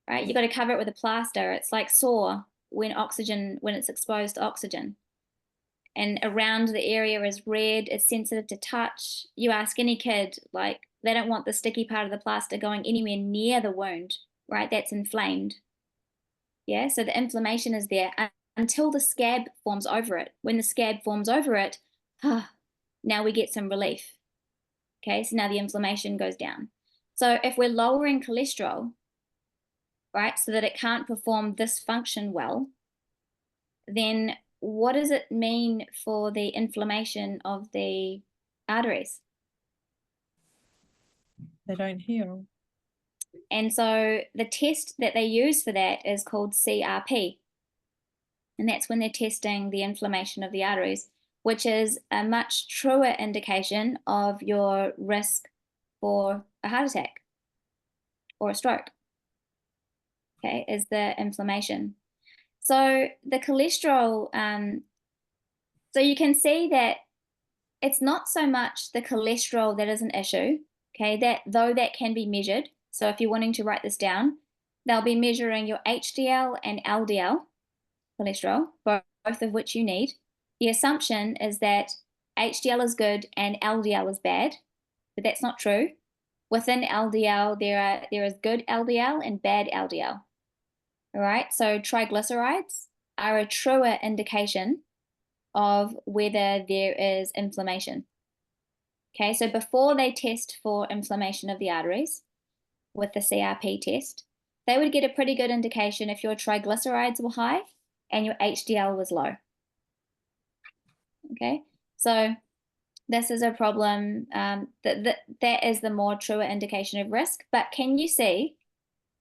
right? You got to cover it with a plaster. It's like sore when it's exposed to oxygen. And around the area is red, it's sensitive to touch. You ask any kid, like, they don't want the sticky part of the plaster going anywhere near the wound, right? That's inflamed. Yeah, so the inflammation is there until the scab forms over it. When the scab forms over it, now we get some relief. Okay, so now the inflammation goes down. So if we're lowering cholesterol, right, so that it can't perform this function well, then what does it mean for the inflammation of the arteries? They don't heal. And so the test that they use for that is called CRP. And that's when they're testing the inflammation of the arteries, which is a much truer indication of your risk for a heart attack or a stroke. Okay, is the inflammation. So the cholesterol, so you can see that it's not so much the cholesterol that is an issue, okay, that can be measured. So if you're wanting to write this down, they'll be measuring your HDL and LDL cholesterol, both of which you need. The assumption is that HDL is good and LDL is bad, but that's not true. Within LDL, there is good LDL and bad LDL. All right, so triglycerides are a truer indication of whether there is inflammation. Okay, so before they test for inflammation of the arteries with the CRP test, they would get a pretty good indication if your triglycerides were high and your HDL was low. Okay, so this is a problem. That is the more truer indication of risk. But can you see,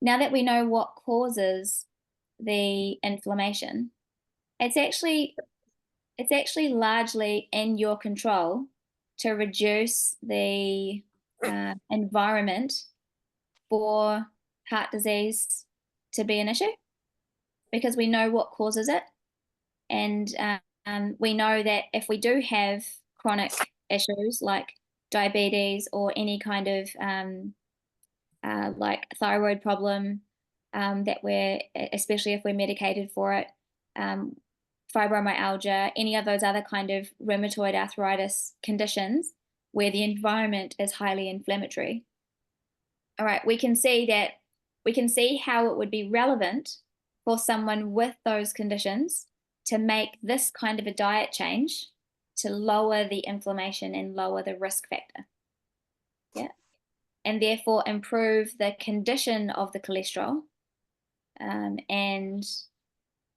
now that we know what causes the inflammation, it's actually largely in your control to reduce the environment for heart disease to be an issue, because we know what causes it. And we know that if we do have chronic issues like diabetes or any kind of like thyroid problem, that especially if we're medicated for it, fibromyalgia, any of those other kind of rheumatoid arthritis conditions where the environment is highly inflammatory. All right, we can see how it would be relevant for someone with those conditions to make this kind of a diet change to lower the inflammation and lower the risk factor. Yeah. And therefore improve the condition of the cholesterol. And,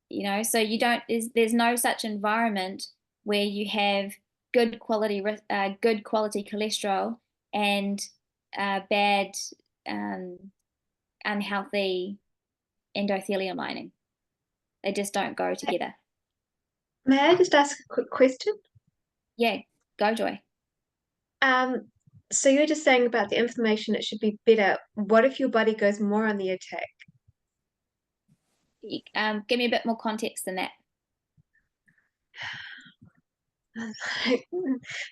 you know, so you don't, there's no such environment where you have good quality cholesterol and bad, unhealthy endothelial lining. They just don't go together. May I just ask a quick question? Yeah, go Joy. So you're just saying about the inflammation, it should be better. What if your body goes more on the attack? Give me a bit more context than that.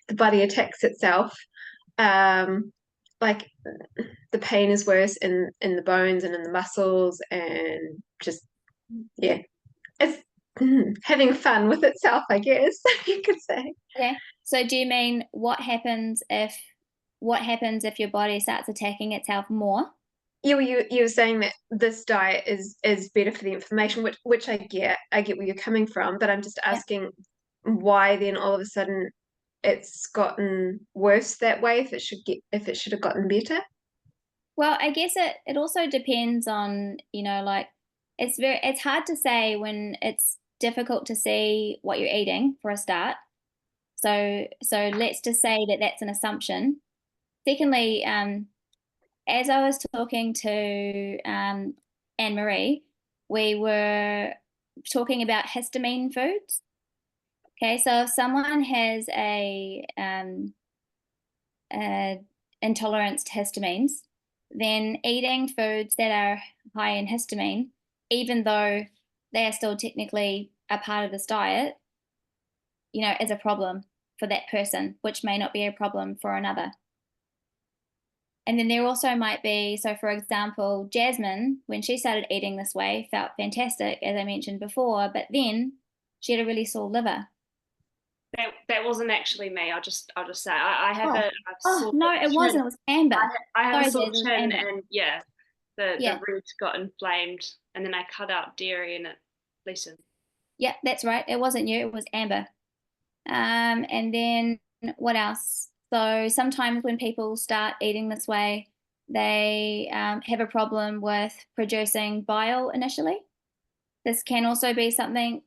The body attacks itself. Like the pain is worse in the bones and in the muscles, and just it's having fun with itself, I guess you could say. Okay. So do you mean what happens if your body starts attacking itself more? You were saying that this diet is better for the inflammation, which I get where you're coming from, but I'm just asking why then all of a sudden it's gotten worse that way if it should have gotten better. Well, I guess it also depends on, you know, like it's hard to say when it's difficult to see what you're eating for a start. So let's just say that that's an assumption. Secondly, as I was talking to Anne-Marie, we were talking about histamine foods. Okay, so if someone has a intolerance to histamines, then eating foods that are high in histamine, even though they are still technically a part of this diet, you know, is a problem for that person, which may not be a problem for another. And then there also might be, so for example, Jasmine, when she started eating this way, felt fantastic, as I mentioned before, but then she had a really sore liver. That wasn't actually me. I'll just say I have a no, it wasn't. It was Amber. I have a sore Sorry, chin, Amber. and the root got inflamed, and then I cut out dairy and it lessened. Yeah, that's right. It wasn't you. It was Amber. And then what else? So sometimes when people start eating this way, they have a problem with producing bile initially. This can also be something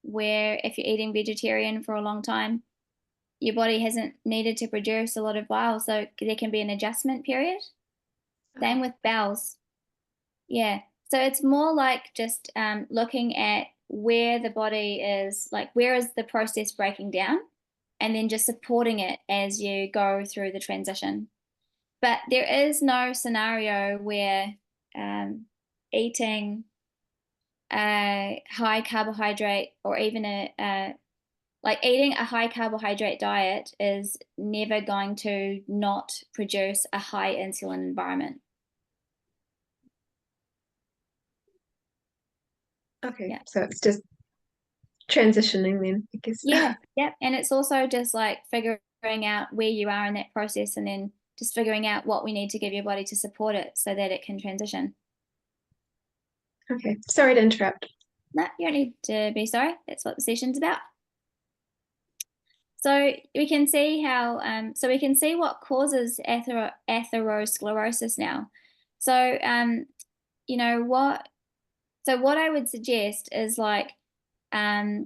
where if you're eating vegetarian for a long time, your body hasn't needed to produce a lot of bile, so there can be an adjustment period. Same with bowels. Yeah, so it's more like just looking at where the body is, like where is the process breaking down, and then just supporting it as you go through the transition. But there is no scenario where eating a high carbohydrate or even like eating a high carbohydrate diet is never going to not produce a high insulin environment. Okay, Yeah. so it's just transitioning then, I guess. Yeah, and it's also just like figuring out where you are in that process, and then just figuring out what we need to give your body to support it so that it can transition. Okay, sorry to interrupt. No, you don't need to be sorry. That's what the session's about. So we can see how, we can see what causes atherosclerosis now. So, you know, what I would suggest is like, I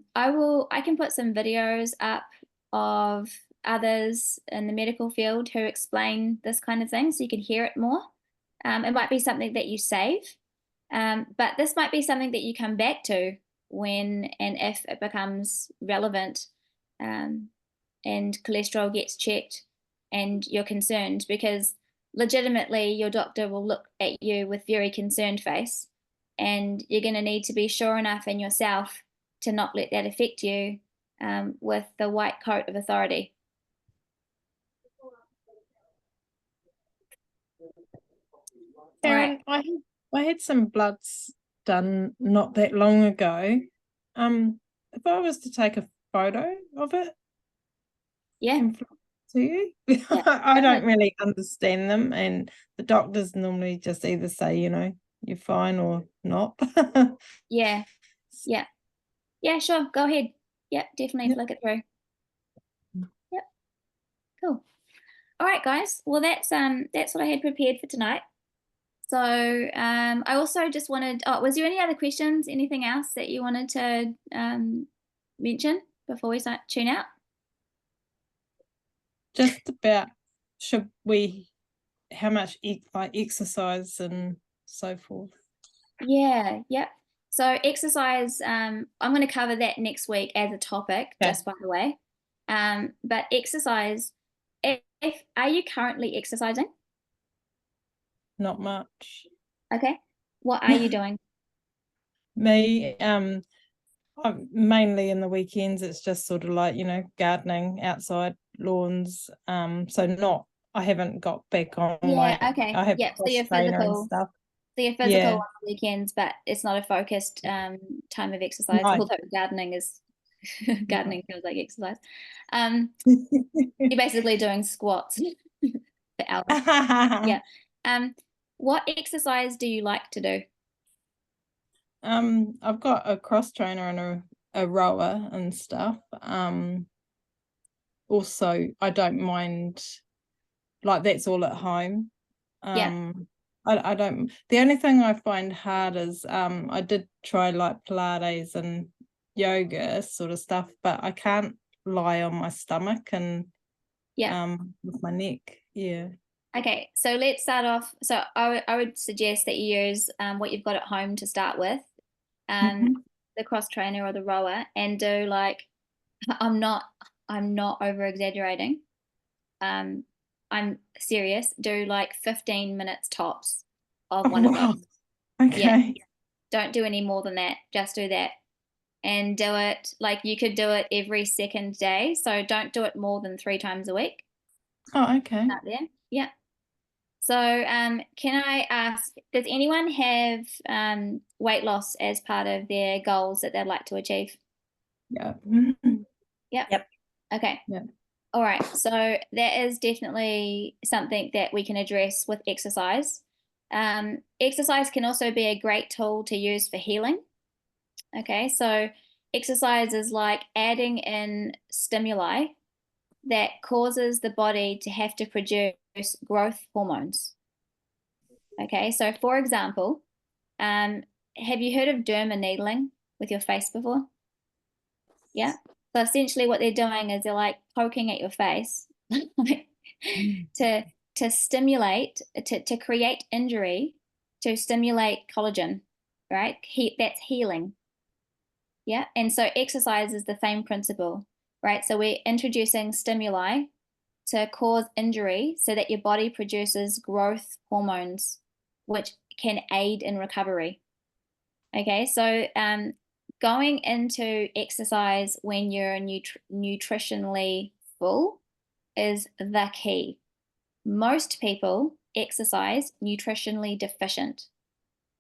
can put some videos up of others in the medical field who explain this kind of thing so you can hear it more. It might be something that you save, but this might be something that you come back to when and if it becomes relevant, and cholesterol gets checked and you're concerned, because legitimately your doctor will look at you with very concerned face, and you're going to need to be sure enough in yourself to not let that affect you with the white coat of authority. Erin, I had some bloods done not that long ago. if I was to take a photo of it Yeah. and fly it to you, I don't really understand them, and the doctors normally just either say, you know, you're fine or not. Yeah. Yeah. Yeah, sure. Go ahead. Yep, definitely Yep. flick it through. Yep. Cool. All right, guys. Well, that's what I had prepared for tonight. So I also just wanted, was there any other questions, anything else that you wanted to mention before we tune out? Just about how much like exercise and so forth. Yeah, yep. So exercise, I'm going to cover that next week as a topic, just by the way. But exercise, are you currently exercising? Not much. Okay. What are you doing? Me, mainly in the weekends, it's just sort of like, you know, gardening outside, lawns. So I haven't got back on Okay. I have Yep. So cross you're trainer and physical. stuff. So you're physical Yeah. on the weekends, but it's not a focused time of exercise. No. Although gardening is gardening feels like exercise. You're basically doing squats for hours. Yeah. What exercise do you like to do? I've got a cross trainer and a rower and stuff. Also, I don't mind, like, that's all at home. Yeah. I don't, the only thing I find hard is I did try like Pilates and yoga sort of stuff, but I can't lie on my stomach and with my neck. Yeah. Okay, so let's start off. So I would suggest that you use what you've got at home to start with, the cross trainer or the rower, and do like, I'm not over exaggerating. I'm serious. Do like 15 minutes tops of one of those. Okay. Yeah. Don't do any more than that. Just do that. And do it like you could do it every second day. So don't do it more than 3 times a week. Oh, okay. Out there. Yeah. So can I ask, does anyone have weight loss as part of their goals that they'd like to achieve? Yeah. Yep. Okay. Yeah. All right. So that is definitely something that we can address with exercise. Exercise can also be a great tool to use for healing. Okay. So exercise is like adding in stimuli that causes the body to have to produce growth hormones. Okay. So for example, have you heard of derma needling with your face before? Yeah. So essentially what they're doing is they're like poking at your face to stimulate, to create injury, to stimulate collagen, right? That's healing. Yeah. And so exercise is the same principle, right? So we're introducing stimuli to cause injury so that your body produces growth hormones, which can aid in recovery. Okay. So going into exercise when you're nutritionally full is the key. Most people exercise nutritionally deficient.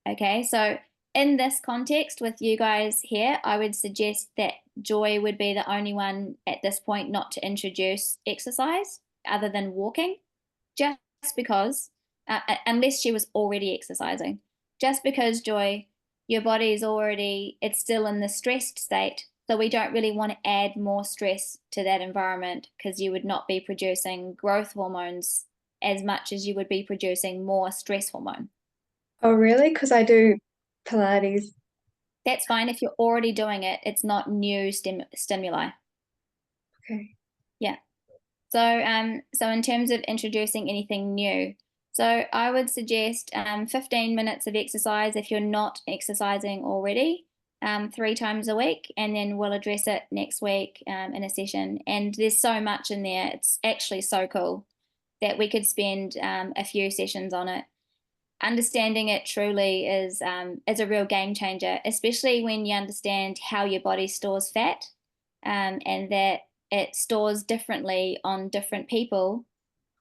Okay, so in this context with you guys here, I would suggest that Joy would be the only one at this point not to introduce exercise other than walking, just because, unless she was already exercising, just because Joy, your body is already, it's still in the stressed state. So we don't really want to add more stress to that environment because you would not be producing growth hormones as much as you would be producing more stress hormone. Oh, really? Because I do Pilates. That's fine. If you're already doing it, it's not new stimuli. Okay. Yeah. So in terms of introducing anything new, so I would suggest 15 minutes of exercise if you're not exercising already, 3 times a week, and then we'll address it next week in a session. And there's so much in there. It's actually so cool that we could spend a few sessions on it. Understanding it truly is a real game changer, especially when you understand how your body stores fat, and that it stores differently on different people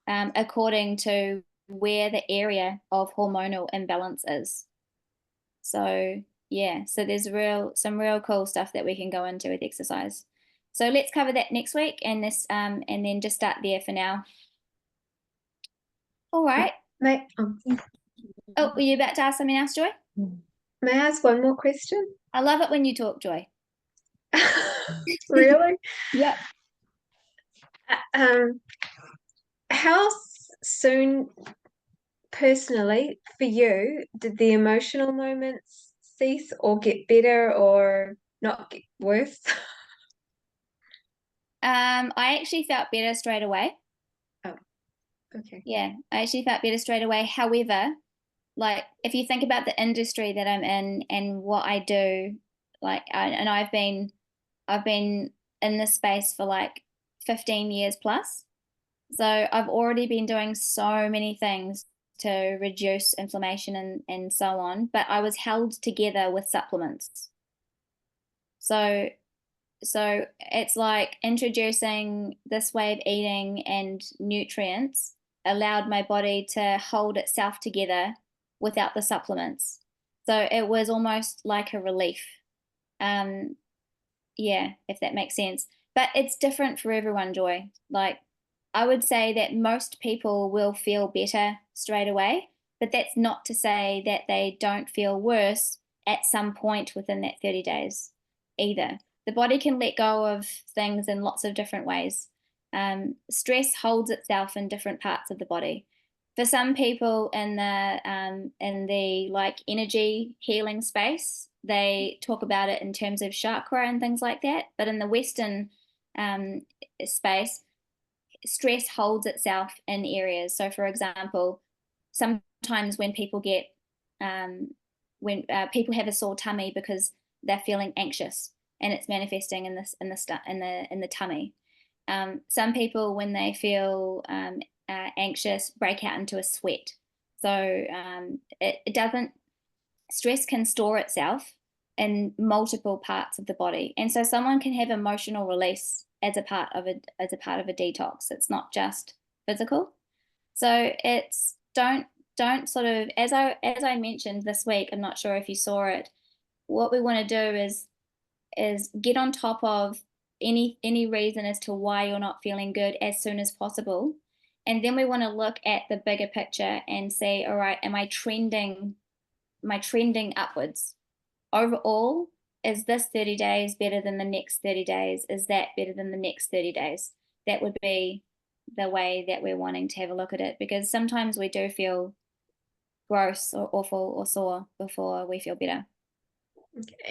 according to where the area of hormonal imbalance is. So Yeah, so there's some real cool stuff that we can go into with exercise. So let's cover that next week, and then just start there for now. All right. May, Oh, were you about to ask something else, Joy? may I ask one more question? I love it when you talk, Joy. Really? Yep. How soon, personally, for you, did the emotional moments cease or get better or not get worse? I actually felt better straight away. Oh, okay. Yeah, I actually felt better straight away. However, like if you think about the industry that I'm in and what I do, like I've been in this space for like 15 years plus. So I've already been doing so many things to reduce inflammation and so on, but I was held together with supplements. So it's like introducing this way of eating and nutrients allowed my body to hold itself together without the supplements. So it was almost like a relief. Yeah, if that makes sense. But it's different for everyone, Joy. Like I would say that most people will feel better straight away, but that's not to say that they don't feel worse at some point within that 30 days either. The body can let go of things in lots of different ways. Stress holds itself in different parts of the body. For some people in the like energy healing space, they talk about it in terms of chakra and things like that. But in the Western space, stress holds itself in areas. So, for example, sometimes when people get when people have a sore tummy because they're feeling anxious and it's manifesting in the tummy. Some people, when they feel anxious, break out into a sweat. So it doesn't. Stress can store itself in multiple parts of the body, and so someone can have emotional release as a part of a detox. It's not just physical. So it's don't sort of, as I mentioned this week, I'm not sure if you saw it. What we want to do is get on top of any reason as to why you're not feeling good as soon as possible. And then we want to look at the bigger picture and say, all right, am I trending upwards? Overall, is this 30 days better than the next 30 days? Is that better than the next 30 days? That would be the way that we're wanting to have a look at it, because sometimes we do feel gross or awful or sore before we feel better.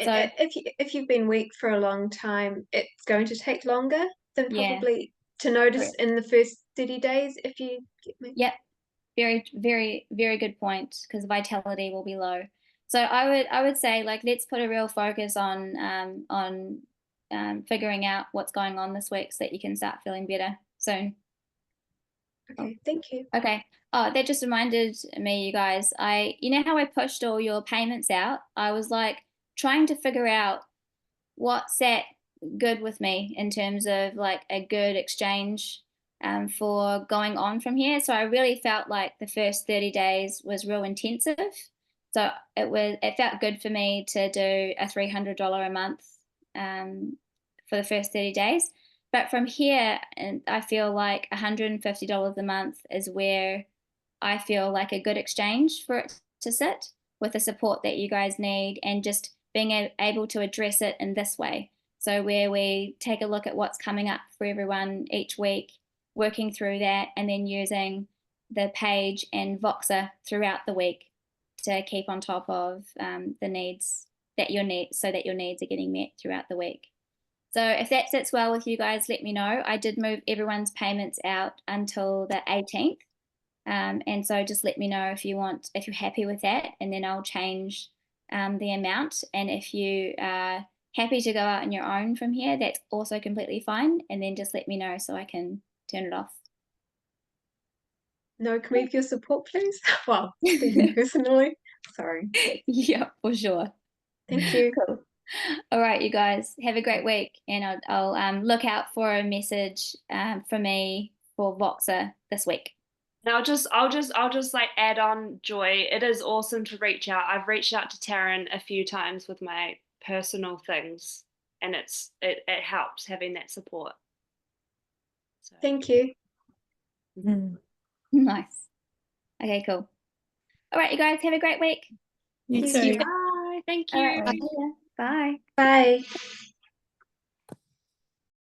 So If you've been weak for a long time, it's going to take longer than Yeah. probably to notice Correct. in the first 30 days, if you get me. Yep. Very, very, very good point, because vitality will be low. So I would say, like, let's put a real focus on figuring out what's going on this week so that you can start feeling better soon. Okay, thank you. Okay. Oh, that just reminded me, you guys. You know how I pushed all your payments out? I was like trying to figure out what sat good with me in terms of like a good exchange for going on from here. So I really felt like the first 30 days was real intensive. So it felt good for me to do a $300 a month for the first 30 days. But from here, and I feel like $150 a month is where I feel like a good exchange for it to sit, with the support that you guys need and just being able to address it in this way. So where we take a look at what's coming up for everyone each week, working through that, and then using the page and Voxer throughout the week to keep on top of the needs that your needs, so that your needs are getting met throughout the week. So if that sits well with you guys, let me know. I did move everyone's payments out until the 18th. And so just let me know if you're happy with that, and then I'll change the amount. And if you are happy to go out on your own from here, that's also completely fine. And then just let me know so I can turn it off. No, can we have your support, please? Well, speaking personally, sorry. Yeah, for sure. Thank you. Cool. All right, you guys, have a great week, and I'll look out for a message from me for Voxer this week. And I'll just like add on, Joy. It is awesome to reach out. I've reached out to Taryn a few times with my personal things, and it helps having that support. So. Thank you. Nice. Okay, cool. All right, you guys have a great week. You Thank too. you. Bye. Thank All you. right, see ya. Bye. Bye.